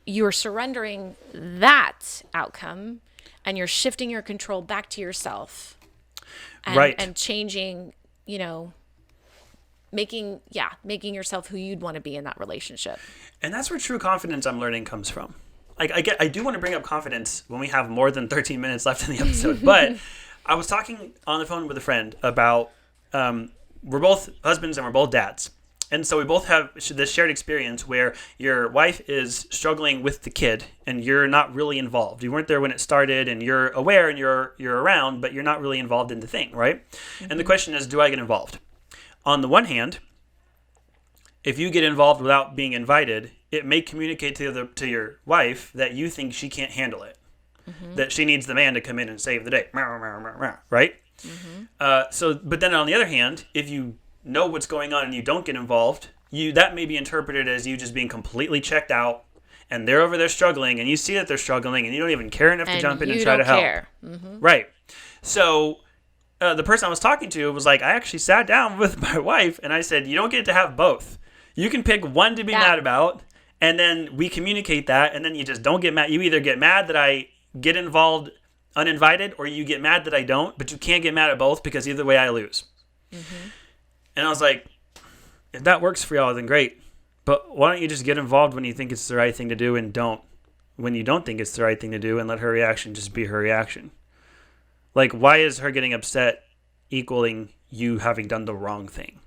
You're surrendering that outcome and you're shifting your control back to yourself. And changing, making yourself who you'd want to be in that relationship. And that's where true confidence, I'm learning, comes from. Like, I do want to bring up confidence when we have more than 13 minutes left in the episode, but I was talking on the phone with a friend about, we're both husbands and we're both dads. And so we both have this shared experience where your wife is struggling with the kid and you're not really involved. You weren't there when it started and you're aware and you're around, but you're not really involved in the thing, right? Mm-hmm. And the question is, do I get involved? On the one hand, if you get involved without being invited, it may communicate to your wife that you think she can't handle it, that she needs the man to come in and save the day, right? Mm-hmm. But then on the other hand, if you know what's going on and you don't get involved, that may be interpreted as you just being completely checked out and they're over there struggling and you see that they're struggling and you don't even care enough to jump in and try to help. Mm-hmm. Right. So the person I was talking to was like, I actually sat down with my wife and I said, you don't get to have both. You can pick one to be mad about and then we communicate that and then you just don't get mad. You either get mad that I get involved uninvited or you get mad that I don't, but you can't get mad at both because either way I lose. Mm-hmm. And I was like, if that works for y'all, then great. But why don't you just get involved when you think it's the right thing to do and don't when you don't think it's the right thing to do and let her reaction just be her reaction? Like, why is her getting upset equaling you having done the wrong thing?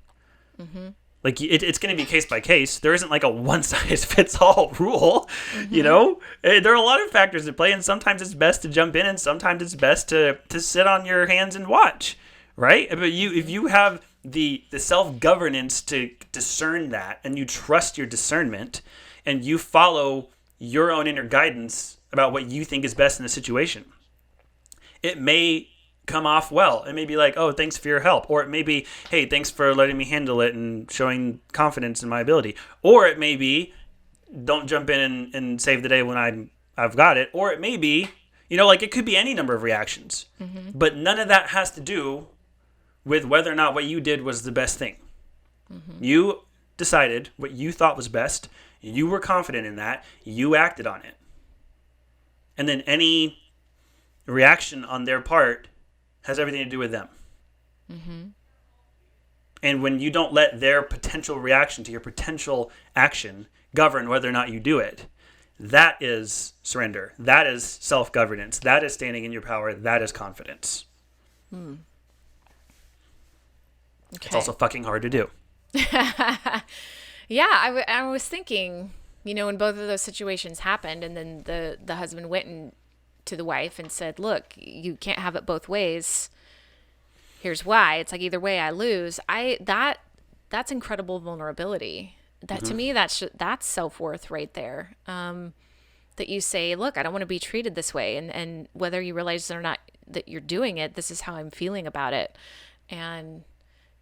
Mm-hmm. Like, it's going to be case by case. There isn't like a one-size-fits-all rule, There are a lot of factors at play, and sometimes it's best to jump in and sometimes it's best to sit on your hands and watch, right? But if you have the self-governance to discern that and you trust your discernment and you follow your own inner guidance about what you think is best in the situation, it may come off well. It may be like, oh, thanks for your help. Or it may be, hey, thanks for letting me handle it and showing confidence in my ability. Or it may be, don't jump in and save the day when I've got it. Or it may be, it could be any number of reactions. Mm-hmm. But none of that has to do with whether or not what you did was the best thing. Mm-hmm. You decided what you thought was best. You were confident in that. You acted on it. And then any reaction on their part has everything to do with them. Mm-hmm. And when you don't let their potential reaction to your potential action govern whether or not you do it, that is surrender. That is self-governance. That is standing in your power. That is confidence. Hmm. Okay. It's also fucking hard to do. Yeah, I was thinking, when both of those situations happened and then the husband went to the wife and said, look, you can't have it both ways. Here's why. It's like either way I lose. That's incredible vulnerability. That to me, that's self-worth right there. That you say, look, I don't want to be treated this way. And whether you realize it or not that you're doing it, this is how I'm feeling about it. And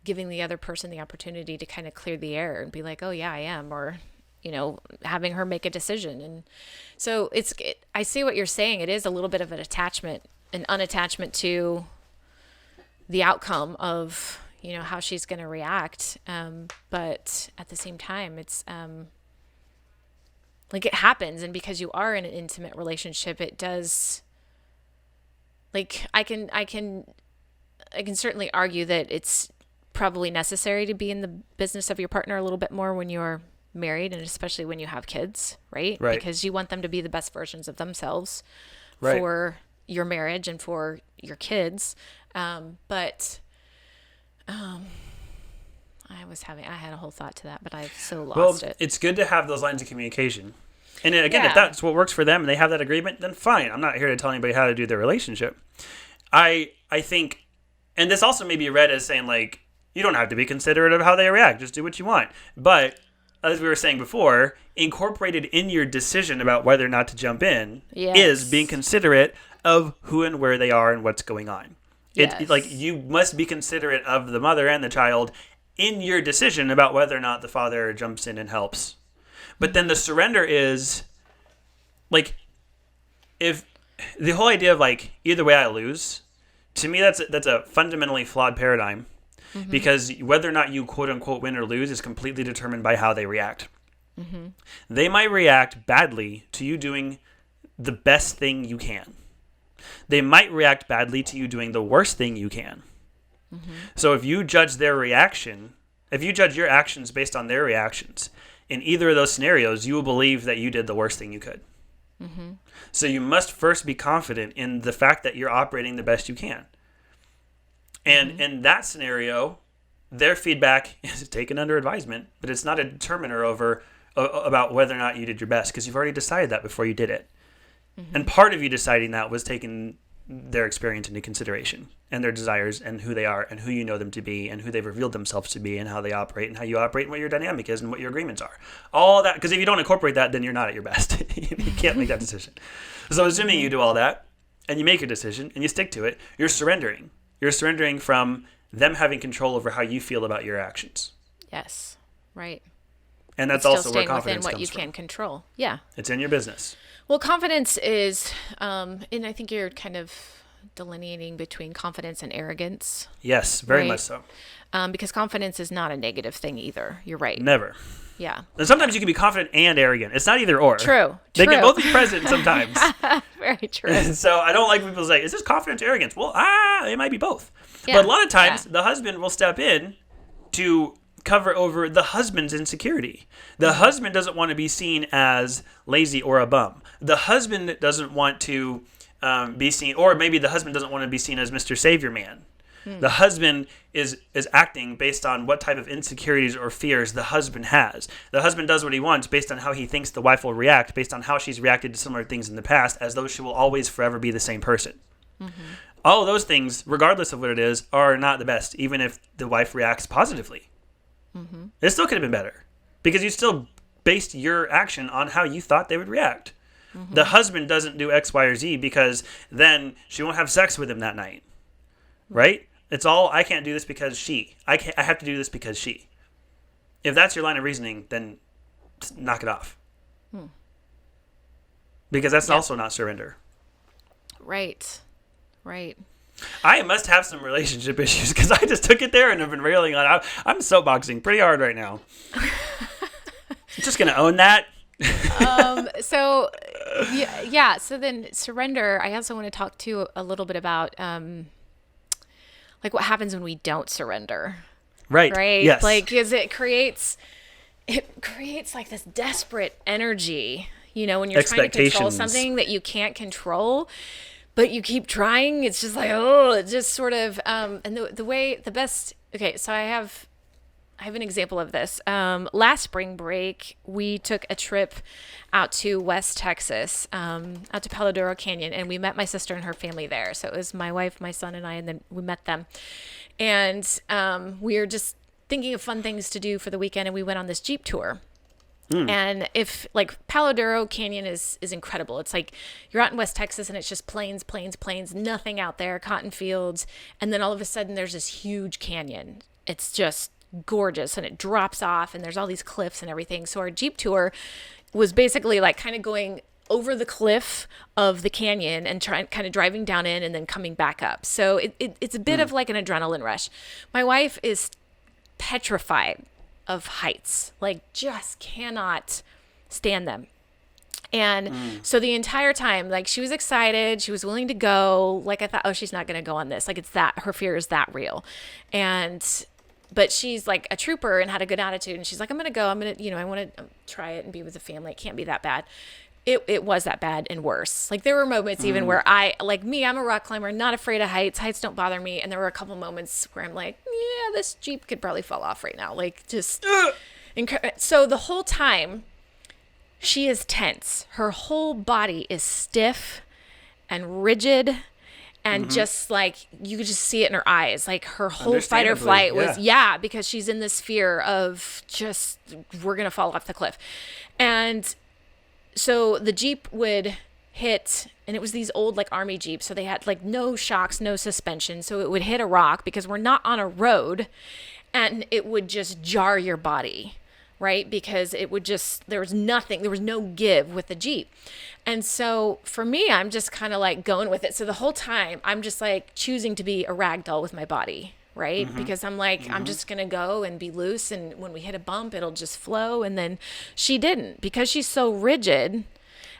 giving the other person the opportunity to kind of clear the air and be like, oh yeah, I am. Or, having her make a decision. And so I see what you're saying. It is a little bit of an unattachment to the outcome of, how she's going to react. But at the same time, it's, like it happens. And because you are in an intimate relationship, it does, like, I can certainly argue that it's probably necessary to be in the business of your partner a little bit more when you're married, and especially when you have kids, right? Because you want them to be the best versions of themselves for your marriage and for your kids. But I I had a whole thought to that, but I've so Well, lost it. it's good to have those lines of communication. And again, Yeah. if that's what works for them and they have that agreement, then fine. I'm not here to tell anybody how to do their relationship. I think, and this also may be read as saying, like, you don't have to be considerate of how they react. Just do what you want. But as we were saying before, incorporated in your decision about whether or not to jump in Yes. is being considerate of who and where they are and what's going on. Yes. Like, you must be considerate of the mother and the child in your decision about whether or not the father jumps in and helps. But then the surrender is, like, if the whole idea of, like, either way I lose, to me that's a fundamentally flawed paradigm. Mm-hmm. Because whether or not you quote unquote win or lose is completely determined by how they react. Mm-hmm. They might react badly to you doing the best thing you can. They might react badly to you doing the worst thing you can. Mm-hmm. So if you judge their reaction, if you judge your actions based on their reactions, in either of those scenarios, you will believe that you did the worst thing you could. Mm-hmm. So you must first be confident in the fact that you're operating the best you can. And in that scenario, their feedback is taken under advisement, but it's not a determiner about whether or not you did your best, because you've already decided that before you did it. Mm-hmm. And part of you deciding that was taking their experience into consideration and their desires and who they are and who you know them to be and who they've revealed themselves to be and how they operate and how you operate and what your dynamic is and what your agreements are. All that, because if you don't incorporate that, then you're not at your best. You can't make that decision. So assuming you do all that and you make your decision and you stick to it, you're surrendering. You're surrendering from them having control over how you feel about your actions. Yes, right. And that's It's also still where staying confidence within what comes you from. can control. Yeah. It's in your business. Well, confidence is, and I think you're kind of delineating between confidence and arrogance. Yes, very Right. much so. Because confidence is not a negative thing either. You're right. Never. Yeah. And sometimes you can be confident and arrogant. It's not either or. True. They True. can both be present sometimes. Very true. So I don't like people say, is this confidence or arrogance? Well, it might be both. Yeah, But a lot of times, yeah. the husband will step in to cover over the husband's insecurity. The husband doesn't want to be seen as lazy or a bum. The husband doesn't want to be seen, or maybe the husband doesn't want to be seen as Mr. Savior Man. The husband is acting based on what type of insecurities or fears the husband has. The husband does what he wants based on how he thinks the wife will react, based on how she's reacted to similar things in the past, as though she will always forever be the same person. Mm-hmm. All of those things, regardless of what it is, are not the best, even if the wife reacts positively. Mm-hmm. It still could have been better, because you still based your action on how you thought they would react. Mm-hmm. The husband doesn't do X, Y, or Z because then she won't have sex with him that night. Right? It's all, I can't do this because she. I have to do this because she. If that's your line of reasoning, then knock it off. Because that's also not surrender. Right. Right. I must have some relationship issues because I just took it there and have been railing on it. I'm soapboxing pretty hard right now. I'm just going to own that. So, yeah. So then surrender, I also want to talk to a little bit about, like what happens when we don't surrender. Right. Right. Yes. Like, because it creates like this desperate energy, you know, when you're trying to control Expectations. something that you can't control, but you keep trying. It's just like, oh, it just sort of, and the best, okay. So I have an example of this. Last spring break, we took a trip out to West Texas, out to Palo Duro Canyon, and we met my sister and her family there. So it was my wife, my son, and I, and then we met them. And we were just thinking of fun things to do for the weekend, and we went on this Jeep tour. And if like Palo Duro Canyon is incredible. It's like you're out in West Texas and it's just plains, nothing out there, cotton fields. And then all of a sudden there's this huge canyon. It's just gorgeous and it drops off and there's all these cliffs and everything. So our Jeep tour was basically like kind of going over the cliff of the canyon and kind of driving down in and then coming back up. So it's a bit of like an adrenaline rush. My wife is petrified of heights, like just cannot stand them. And so the entire time, like she was excited, she was willing to go. Like I thought, oh, she's not going to go on this. Like it's that, her fear is that real. But she's like a trooper and had a good attitude. And she's like, I'm going to go. I want to try it and be with the family. It can't be that bad. it was that bad and worse. Like there were moments even where I'm a rock climber, not afraid of heights. Heights don't bother me. And there were a couple moments where I'm like, yeah, this Jeep could probably fall off right now. Like just, so the whole time she is tense. Her whole body is stiff and rigid. And just like, you could just see it in her eyes. Like her whole fight or flight was, because she's in this fear of just, we're going to fall off the cliff. And so the Jeep would hit, and it was these old like army Jeeps. So they had like no shocks, no suspension. So it would hit a rock because we're not on a road, and it would just jar your body, right? Because it would just, there was no give with the Jeep. And so for me, I'm just kind of like going with it. So the whole time I'm just like choosing to be a ragdoll with my body, right? Because I'm like, I'm just going to go and be loose. And when we hit a bump, it'll just flow. And then she didn't, because she's so rigid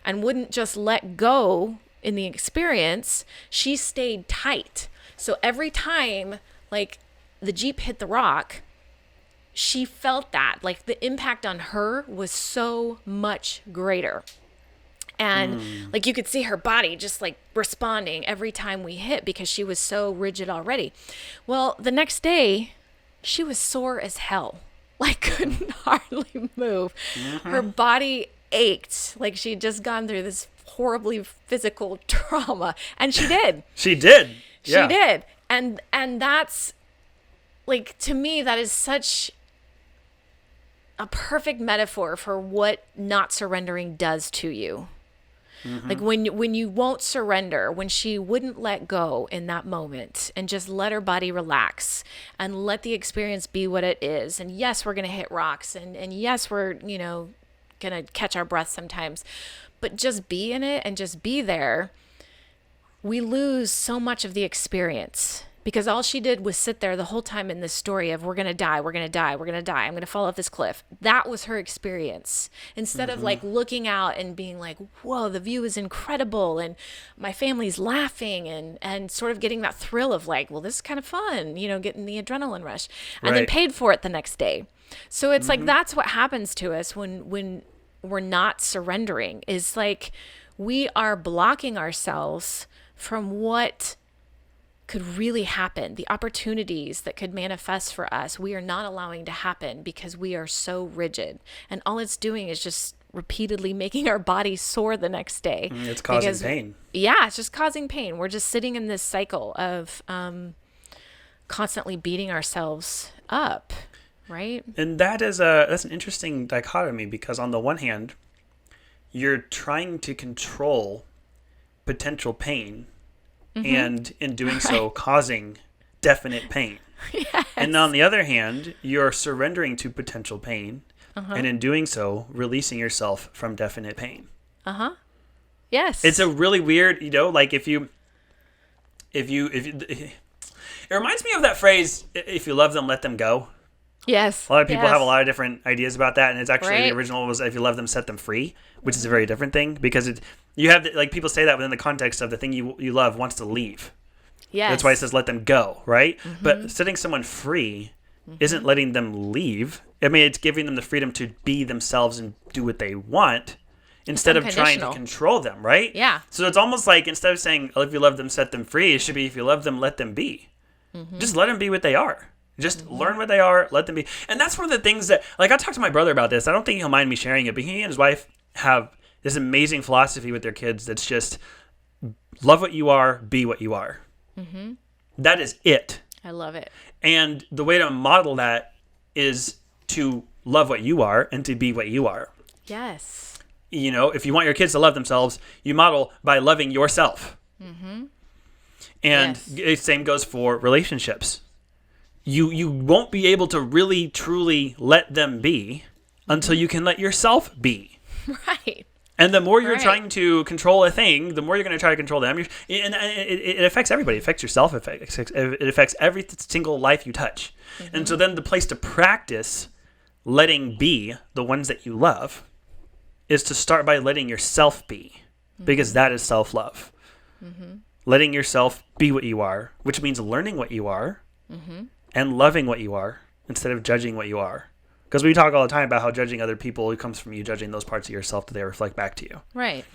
and wouldn't just let go in the experience. She stayed tight. So every time like the Jeep hit the rock, she felt that like the impact on her was so much greater. And like you could see her body just like responding every time we hit because she was so rigid already. Well, the next day she was sore as hell, like couldn't hardly move. Her body ached like she'd just gone through this horribly physical trauma. And she did. She did. Yeah. She did. And that's like, to me, that is such a perfect metaphor for what not surrendering does to you. Like when you won't surrender, when she wouldn't let go in that moment and just let her body relax and let the experience be what it is. And yes, we're going to hit rocks, and yes, we're, going to catch our breath sometimes, but just be in it and just be there. We lose so much of the experience. Because all she did was sit there the whole time in this story of we're going to die, we're going to die, we're going to die, I'm going to fall off this cliff. That was her experience. Instead of like looking out and being like, whoa, the view is incredible and my family's laughing and sort of getting that thrill of like, well, this is kind of fun, getting the adrenaline rush. And then paid for it the next day. So it's like that's what happens to us when we're not surrendering, is like we are blocking ourselves from what could really happen, the opportunities that could manifest for us. We are not allowing to happen because we are so rigid, and all it's doing is just repeatedly making our body sore the next day. It's causing pain. Yeah, it's just causing pain. We're just sitting in this cycle of constantly beating ourselves up, right? And that's an interesting dichotomy, because on the one hand, you're trying to control potential pain, and in doing so, causing definite pain. Yes. And on the other hand, you're surrendering to potential pain, and in doing so, releasing yourself from definite pain. Yes. It's a really weird, like if you, it reminds me of that phrase, if you love them, let them go. Yes. A lot of people have a lot of different ideas about that, and it's actually Right. the original was if you love them, set them free, which is a very different thing, because you have like people say that within the context of the thing you love wants to leave. Yes. That's why it says let them go, right? But setting someone free isn't letting them leave. I mean, it's giving them the freedom to be themselves and do what they want instead of trying to control them, right? Yeah. So it's almost like instead of saying if you love them, set them free, it should be if you love them, let them be. Just let them be what they are. Just learn what they are, let them be. And that's one of the things that, like, I talked to my brother about this. I don't think he'll mind me sharing it, but he and his wife have this amazing philosophy with their kids that's just love what you are, be what you are. That is it. I love it. And the way to model that is to love what you are and to be what you are. Yes. If you want your kids to love themselves, you model by loving yourself. And the same goes for relationships. You won't be able to really, truly let them be until you can let yourself be. Right. And the more you're trying to control a thing, the more you're going to try to control them. And it affects everybody. It affects yourself. It affects every single life you touch. And so then the place to practice letting be the ones that you love is to start by letting yourself be, because that is self-love. Letting yourself be what you are, which means learning what you are and loving what you are instead of judging what you are. Because we talk all the time about how judging other people, it comes from you judging those parts of yourself that they reflect back to you. Right.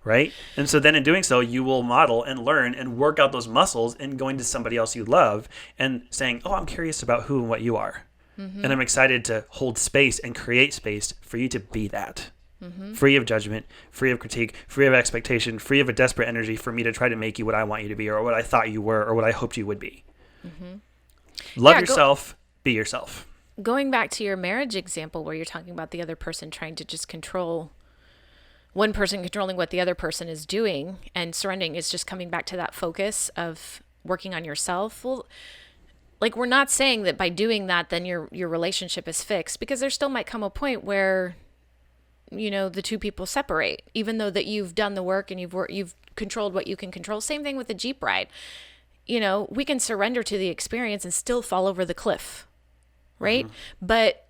Right? And so then in doing so, you will model and learn and work out those muscles in going to somebody else you love and saying, oh, I'm curious about who and what you are. Mm-hmm. And I'm excited to hold space and create space for you to be that. Mm-hmm. Free of judgment, free of critique, free of expectation, free of a desperate energy for me to try to make you what I want you to be or what I thought you were or what I hoped you would be. Mm-hmm. Love yourself, be yourself. Going back to your marriage example where you're talking about the other person trying to just control, one person controlling what the other person is doing, and surrendering is just coming back to that focus of working on yourself. Well, like, we're not saying that by doing that, then your relationship is fixed, because there still might come a point where, you know, the two people separate, even though that you've done the work and you've controlled what you can control. Same thing with the Jeep ride. You know, we can surrender to the experience and still fall over the cliff. Right? Mm-hmm. But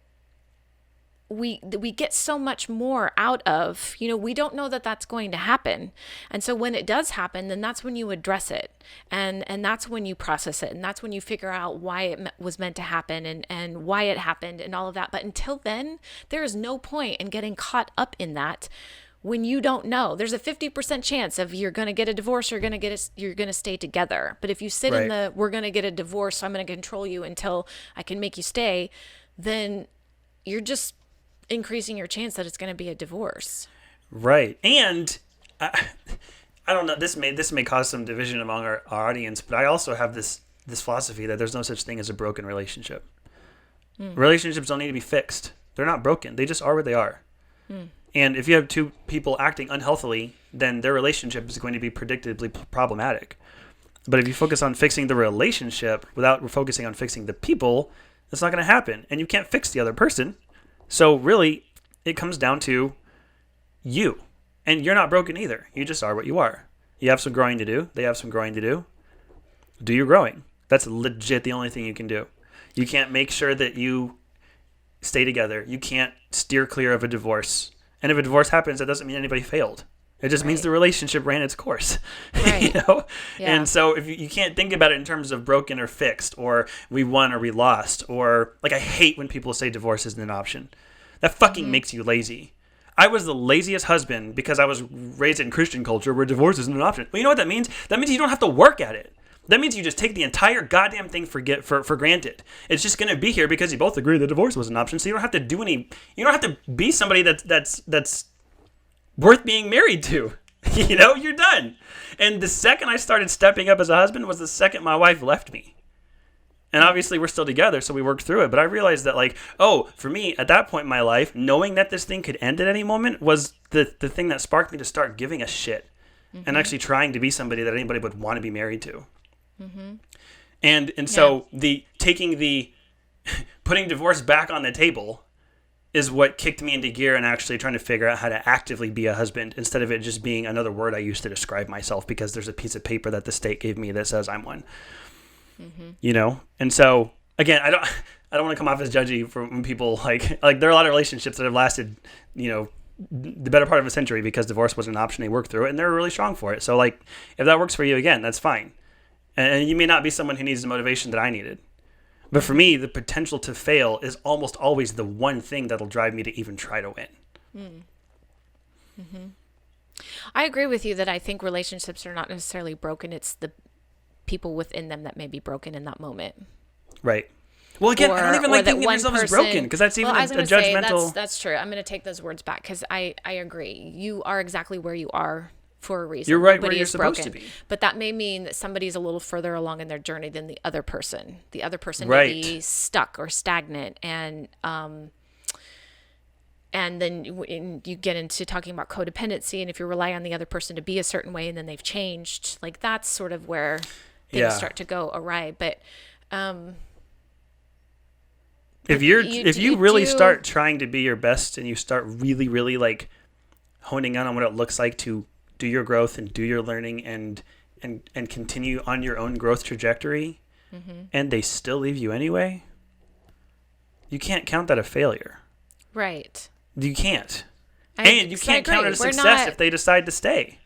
we get so much more out of, you know, we don't know that that's going to happen. And so when it does happen, then that's when you address it. And that's when you process it. And that's when you figure out why it was meant to happen and why it happened and all of that. But until then, there is no point in getting caught up in that when you don't know. There's a 50% chance of you're going to get a divorce, you're going to stay together. But if you sit in the, we're going to get a divorce, so I'm going to control you until I can make you stay, then you're just increasing your chance that it's going to be a divorce. Right. And I don't know, this may cause some division among our audience, but I also have this philosophy that there's no such thing as a broken relationship. Relationships don't need to be fixed. They're not broken. They just are what they are. And if you have two people acting unhealthily, then their relationship is going to be predictably problematic. But if you focus on fixing the relationship without focusing on fixing the people, that's not going to happen. And you can't fix the other person. So really, it comes down to you. And you're not broken either. You just are what you are. You have some growing to do. They have some growing to do. Do your growing. That's legit the only thing you can do. You can't make sure that you stay together. You can't steer clear of a divorce. And if a divorce happens, that doesn't mean anybody failed. It just means the relationship ran its course. Right. You know? Yeah. And so if you can't think about it in terms of broken or fixed or we won or we lost, or like, I hate when people say divorce isn't an option. That fucking makes you lazy. I was the laziest husband because I was raised in Christian culture where divorce isn't an option. Well, you know what that means? That means you don't have to work at it. That means you just take the entire goddamn thing for granted. It's just going to be here because you both agree that divorce was an option. So you don't have to do any. You don't have to be somebody that's worth being married to. You know, you're done. And the second I started stepping up as a husband was the second my wife left me. And obviously we're still together, so we worked through it. But I realized that, like, for me at that point in my life, knowing that this thing could end at any moment was the thing that sparked me to start giving a shit and actually trying to be somebody that anybody would want to be married to. And so putting divorce back on the table is what kicked me into gear and actually trying to figure out how to actively be a husband instead of it just being another word I used to describe myself because there's a piece of paper that the state gave me that says I'm one. You know? And so again, I don't want to come off as judgy for when people like there are a lot of relationships that have lasted, you know, the better part of a century because divorce wasn't an option. They worked through it and they're really strong for it. So like if that works for you, again, that's fine. And you may not be someone who needs the motivation that I needed. But for me, the potential to fail is almost always the one thing that'll drive me to even try to win. I agree with you that I think relationships are not necessarily broken. It's the people within them that may be broken in that moment. Right. Well, again, I don't even like thinking of yourself as broken because that's even a judgmental... That's true. I'm going to take those words back because I agree. You are exactly where you are for a reason. You're right where you're supposed to be. But that may mean that somebody's a little further along in their journey than the other person. The other person may be stuck or stagnant. And then you get into talking about codependency. And if you rely on the other person to be a certain way and then they've changed, like that's sort of where things start to go awry. But if you really start trying to be your best and you start really, really like honing in on what it looks like to do your growth and do your learning and continue on your own growth trajectory, and they still leave you anyway, you can't count that a failure. Right. You can't. And you can't count it a success if they decide to stay.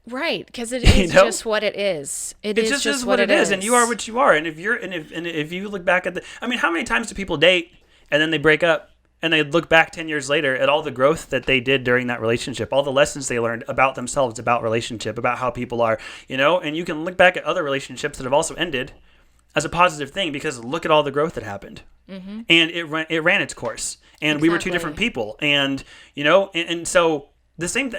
Right, because it is just what it is. It is just what it is, and you are what you are. And if you look back at how many times do people date and then they break up, and they look back 10 years later at all the growth that they did during that relationship, all the lessons they learned about themselves, about relationship, about how people are, and you can look back at other relationships that have also ended as a positive thing, because look at all the growth that happened. And it ran its course, and we were two different people, and and so the same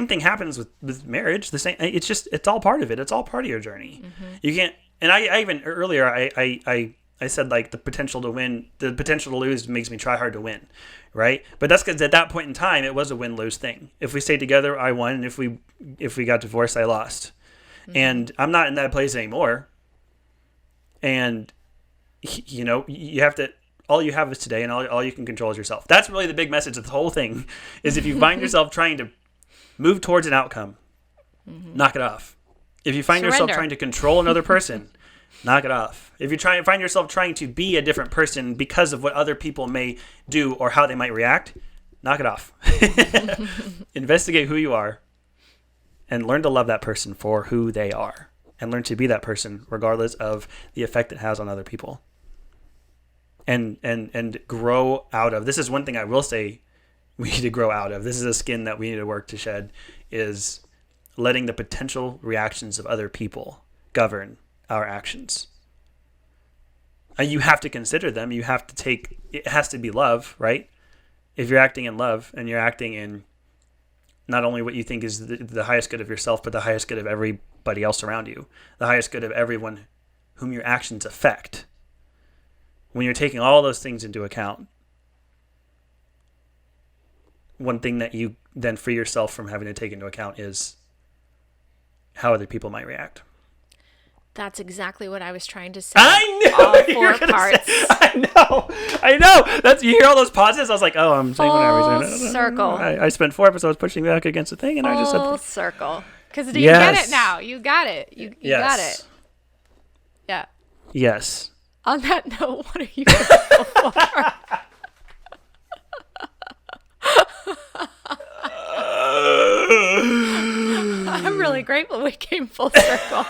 thing happens with marriage. It's all part of it. It's all part of your journey. You can't. And I even earlier I said, like, the potential to win, the potential to lose makes me try hard to win, right? But that's because at that point in time it was a win-lose thing. If we stayed together, I won, and if we got divorced, I lost. And I'm not in that place anymore. And you have to. All you have is today, and all you can control is yourself. That's really the big message of the whole thing. Is if you find yourself trying to move towards an outcome, knock it off. If you find yourself trying to control another person, knock it off. If you find yourself trying to be a different person because of what other people may do or how they might react, knock it off. Investigate who you are, and learn to love that person for who they are, and learn to be that person regardless of the effect it has on other people. And grow out of. This is one thing I will say we need to grow out of. This is a skin that we need to work to shed, is letting the potential reactions of other people govern our actions. And you have to consider them. You have to it has to be love, right? If you're acting in love, and you're acting in not only what you think is the highest good of yourself, but the highest good of everybody else around you, the highest good of everyone whom your actions affect. When you're taking all those things into account, one thing that you then free yourself from having to take into account is how other people might react. That's exactly what I was trying to say. I knew all you four were gonna parts. say. I know. That's, you hear all those pauses. I was like, oh, I'm saying whatever. Full circle. I spent 4 episodes pushing back against the thing, and I just Full said circle. Because you get it now. You got it. You got it. Yeah. Yes. On that note, what are you grateful for? I'm really grateful we came full circle.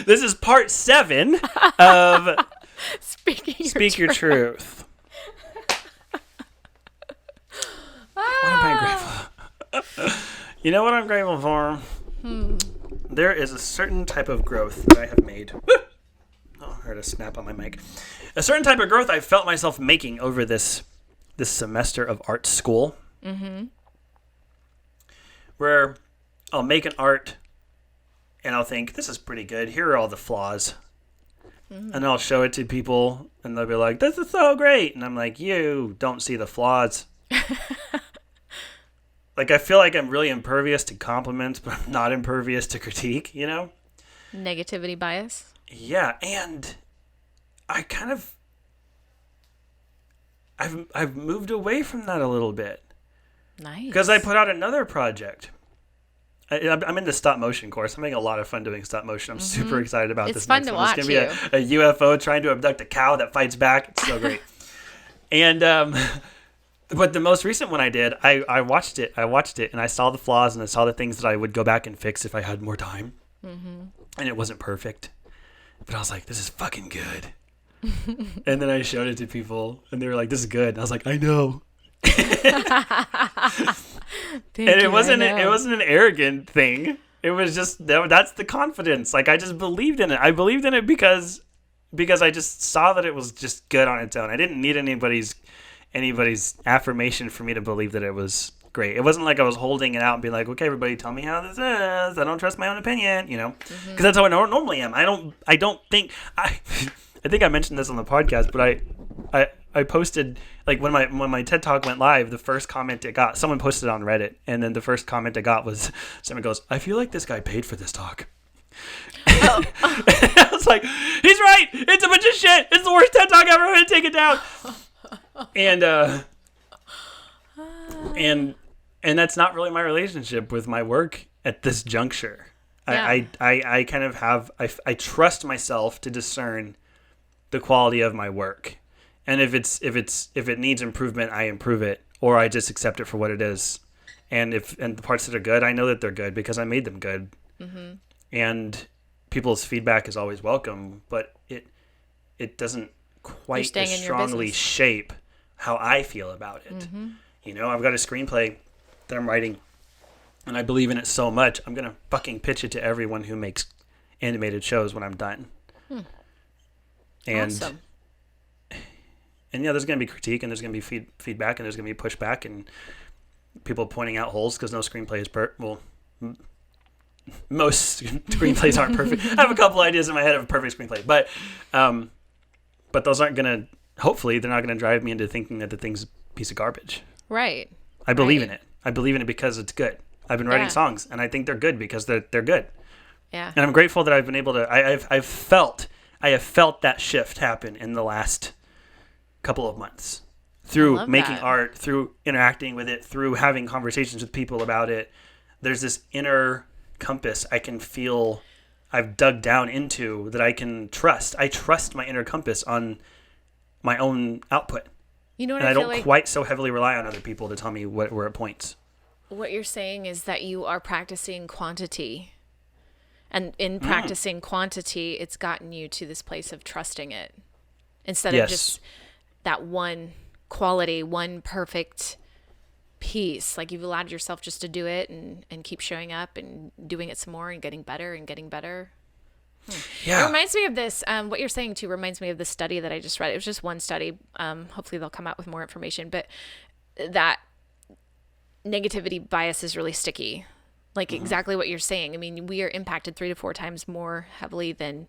This is part 7 of Speak Your Truth. What am I grateful? You know what I'm grateful for? There is a certain type of growth that I have made. Oh, I heard a snap on my mic. A certain type of growth I felt myself making over this semester of art school. Where I'll make an art and I'll think, this is pretty good. Here are all the flaws. And I'll show it to people and they'll be like, this is so great. And I'm like, you don't see the flaws. Like, I feel like I'm really impervious to compliments, but I'm not impervious to critique, Negativity bias. Yeah, and I kind of I've moved away from that a little bit. Nice. Because I put out another project. I'm in the stop motion course. I'm having a lot of fun doing stop motion. I'm super excited about this. It's fun to watch. It's going to be a UFO trying to abduct a cow that fights back. It's so great. And but the most recent one I did, I watched it and I saw the flaws and I saw the things that I would go back and fix if I had more time. And it wasn't perfect. But I was like, this is fucking good. And then I showed it to people and they were like, this is good. And I was like, I know. And it wasn't an arrogant thing. It was just, that's the confidence. Like, I just believed in it. I believed in it because I just saw that it was just good on its own. I didn't need anybody's affirmation for me to believe that it was great. It wasn't like I was holding it out and being like, okay, everybody, tell me how this is. I don't trust my own opinion, because that's how I normally am. I don't think I think I mentioned this on the podcast, but I posted, like, when my TED Talk went live, the first comment it got, someone posted it on Reddit, and then the first comment it got was, someone goes, I feel like this guy paid for this talk. Oh. I was like, he's right! It's a bunch of shit! It's the worst TED Talk ever! I'm gonna take it down! And that's not really my relationship with my work at this juncture. Yeah. I kind of have, I trust myself to discern the quality of my work. And if it needs improvement, I improve it, or I just accept it for what it is. And the parts that are good, I know that they're good because I made them good. Mm-hmm. And people's feedback is always welcome, but it doesn't quite as strongly shape how I feel about it. You know, I've got a screenplay that I'm writing, and I believe in it so much, I'm going to fucking pitch it to everyone who makes animated shows when I'm done. And, Awesome. and yeah, there's going to be critique, and there's going to be feedback, and there's going to be pushback, and people pointing out holes because no screenplay is most screenplays aren't perfect. I have a couple ideas in my head of a perfect screenplay, but those aren't going to, hopefully, they're not going to drive me into thinking that the thing's a piece of garbage. Right. I believe in it. I believe in it because it's good. I've been writing songs, and I think they're good because they're good. Yeah. And I'm grateful that I've been able to. I have felt that shift happen in the last couple of months through making art, through interacting with it, through having conversations with people about it. There's this inner compass I can feel I've dug down into that I can trust. I trust my inner compass on my own output. You know what and I feel don't like quite so heavily rely on other people to tell me where it points. What you're saying is that you are practicing quantity. And in practicing quantity, it's gotten you to this place of trusting it. Instead of just that one quality, one perfect piece. Like you've allowed yourself just to do it and keep showing up and doing it some more and getting better and getting better. Yeah. It reminds me of this, what you're saying too reminds me of the study that I just read. It was just one study. Hopefully they'll come out with more information, but that negativity bias is really sticky. Like exactly what you're saying. I mean, we are impacted 3 to 4 times more heavily than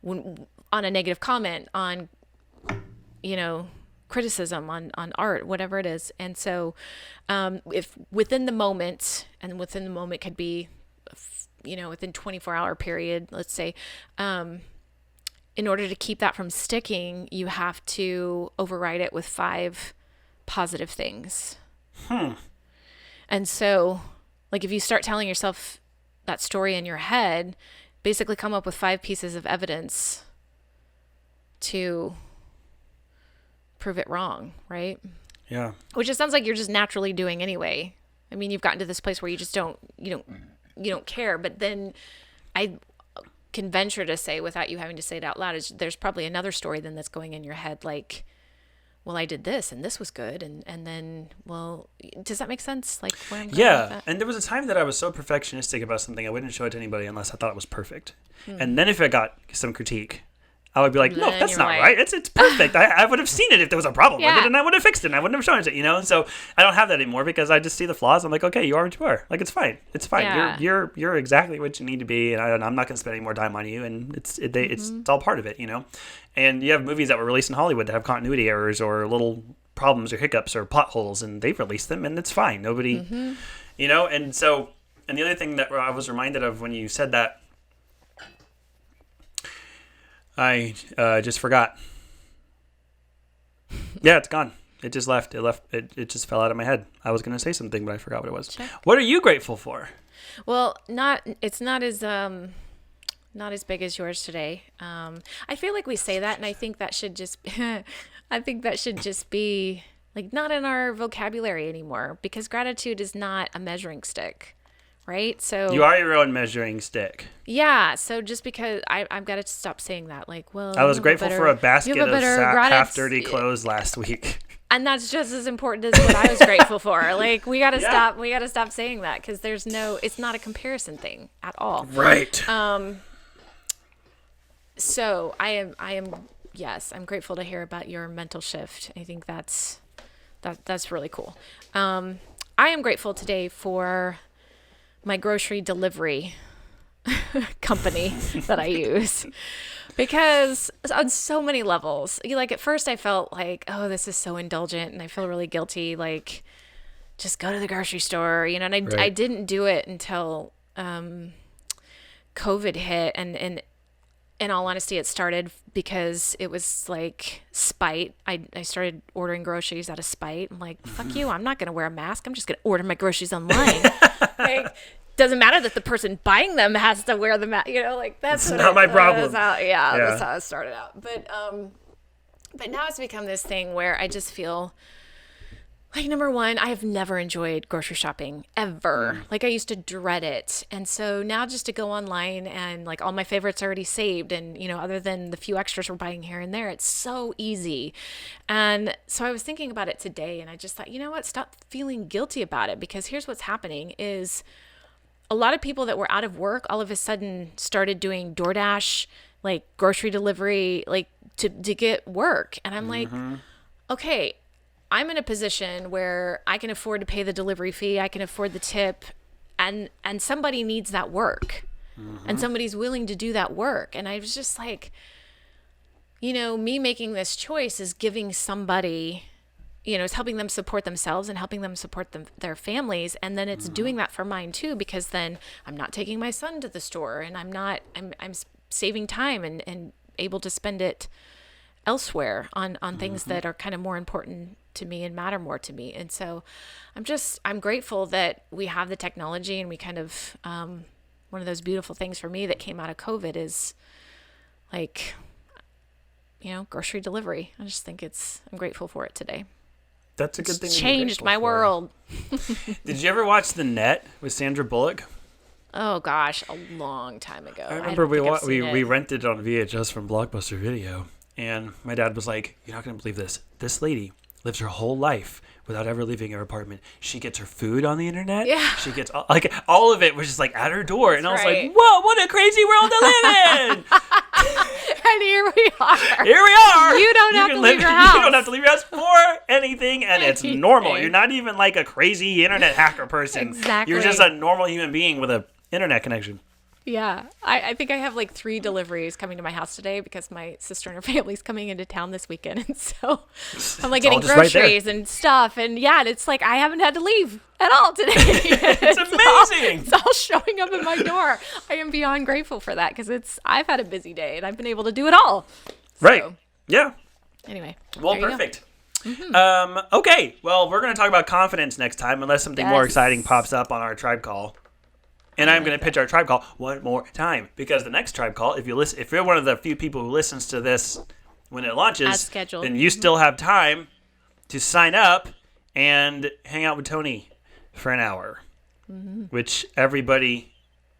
when on a negative comment, on, you know, criticism, on art, whatever it is. And so if within the moment, and within the moment could be, you know, within 24-hour period, let's say, in order to keep that from sticking, you have to override it with 5 positive things. And so, like, if you start telling yourself that story in your head, basically come up with 5 pieces of evidence to prove it wrong, right? Yeah. Which it sounds like you're just naturally doing anyway. I mean, you've gotten to this place where you just don't care. But then I can venture to say, without you having to say it out loud, is there's probably another story then that's going in your head, like, well, I did this and this was good. And then, well, does that make sense? Like, where I'm going with that? And there was a time that I was so perfectionistic about something, I wouldn't show it to anybody unless I thought it was perfect. And then if I got some critique, I would be like, no, that's not right. It's perfect. I would have seen it if there was a problem with it, and I would have fixed it, and I wouldn't have shown it to you, you know? So I don't have that anymore because I just see the flaws. I'm like, okay, you are what you are. Like, it's fine. It's fine. Yeah. You're exactly what you need to be, and I'm not going to spend any more time on you, and it's all part of it, you know? And you have movies that were released in Hollywood that have continuity errors or little problems or hiccups or plot holes, and they've released them, and it's fine. Nobody, you know? And so, and the other thing that I was reminded of when you said that, I just forgot. Yeah, it's gone. It just left. It just fell out of my head. I was going to say something, but I forgot what it was. Check. What are you grateful for? Well, it's not as big as yours today. I feel like we say that, and I think that should just be like not in our vocabulary anymore, because gratitude is not a measuring stick. Right? So you are your own measuring stick. Yeah. So just because I've got to stop saying that, like, well, I was grateful for a basket of half dirty clothes last week. And that's just as important as what I was grateful for. Like, we got to stop. We got to stop saying that, because it's not a comparison thing at all. Right. So I am, yes, I'm grateful to hear about your mental shift. I think that's really cool. I am grateful today for my grocery delivery company that I use, because on so many levels, like at first I felt like, oh, this is so indulgent and I feel really guilty. Like, just go to the grocery store, you know, and I didn't do it until, COVID hit. And in all honesty, it started because it was like spite. I started ordering groceries out of spite. I'm like, fuck you. I'm not going to wear a mask. I'm just going to order my groceries online. Like, doesn't matter that the person buying them has to wear the mask. You know, like that's not my problem. That's how it started out. But now it's become this thing where I just feel Like, number one, I have never enjoyed grocery shopping ever. Like, I used to dread it. And so now just to go online and like all my favorites are already saved. And, other than the few extras we're buying here and there, it's so easy. And so I was thinking about it today and I just thought, you know what? Stop feeling guilty about it, because here's what's happening is a lot of people that were out of work all of a sudden started doing DoorDash, like grocery delivery, like to get work. And I'm like, okay, I'm in a position where I can afford to pay the delivery fee, I can afford the tip, and somebody needs that work. And somebody's willing to do that work. And I was just like, me making this choice is giving somebody, it's helping them support themselves and helping them support their families. And then it's doing that for mine too, because then I'm not taking my son to the store and I'm saving time and able to spend it elsewhere on things that are kind of more important to me and matter more to me. And so I'm grateful that we have the technology, and we kind of, one of those beautiful things for me that came out of COVID is like, grocery delivery. I just think I'm grateful for it today. That's a good thing. It's changed my world. Did you ever watch The Net with Sandra Bullock? Oh gosh, a long time ago. I remember we rented it on VHS from Blockbuster Video, and my dad was like, "You're not going to believe this. This lady lives her whole life without ever leaving her apartment. She gets her food on the internet. Yeah. She gets all of it was just like at her door." And I was right. like, "Whoa, what a crazy world to live in!" And here we are. Here we are. You don't have to leave your house. You don't have to leave your house for anything, and it's normal. You're not even like a crazy internet hacker person. Exactly. You're just a normal human being with a internet connection. Yeah. I think I have like 3 deliveries coming to my house today because my sister and her family's coming into town this weekend. And so I'm like getting groceries and stuff. And yeah, it's like I haven't had to leave at all today. It's amazing. It's all showing up at my door. I am beyond grateful for that because I've had a busy day and I've been able to do it all. Right. So, yeah. Anyway. Well, perfect. Okay. Well, we're going to talk about confidence next time, unless something more exciting pops up on our tribe call. And I'm going to pitch our tribe call one more time, because the next tribe call, if you're one of the few people who listens to this when it launches, as scheduled, then you still have time to sign up and hang out with Tony for an hour, which everybody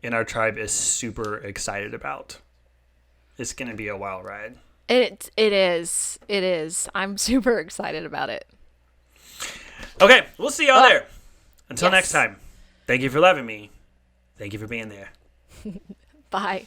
in our tribe is super excited about. It's going to be a wild ride. It is. I'm super excited about it. Okay, we'll see y'all there. Until next time, thank you for loving me. Thank you for being there. Bye.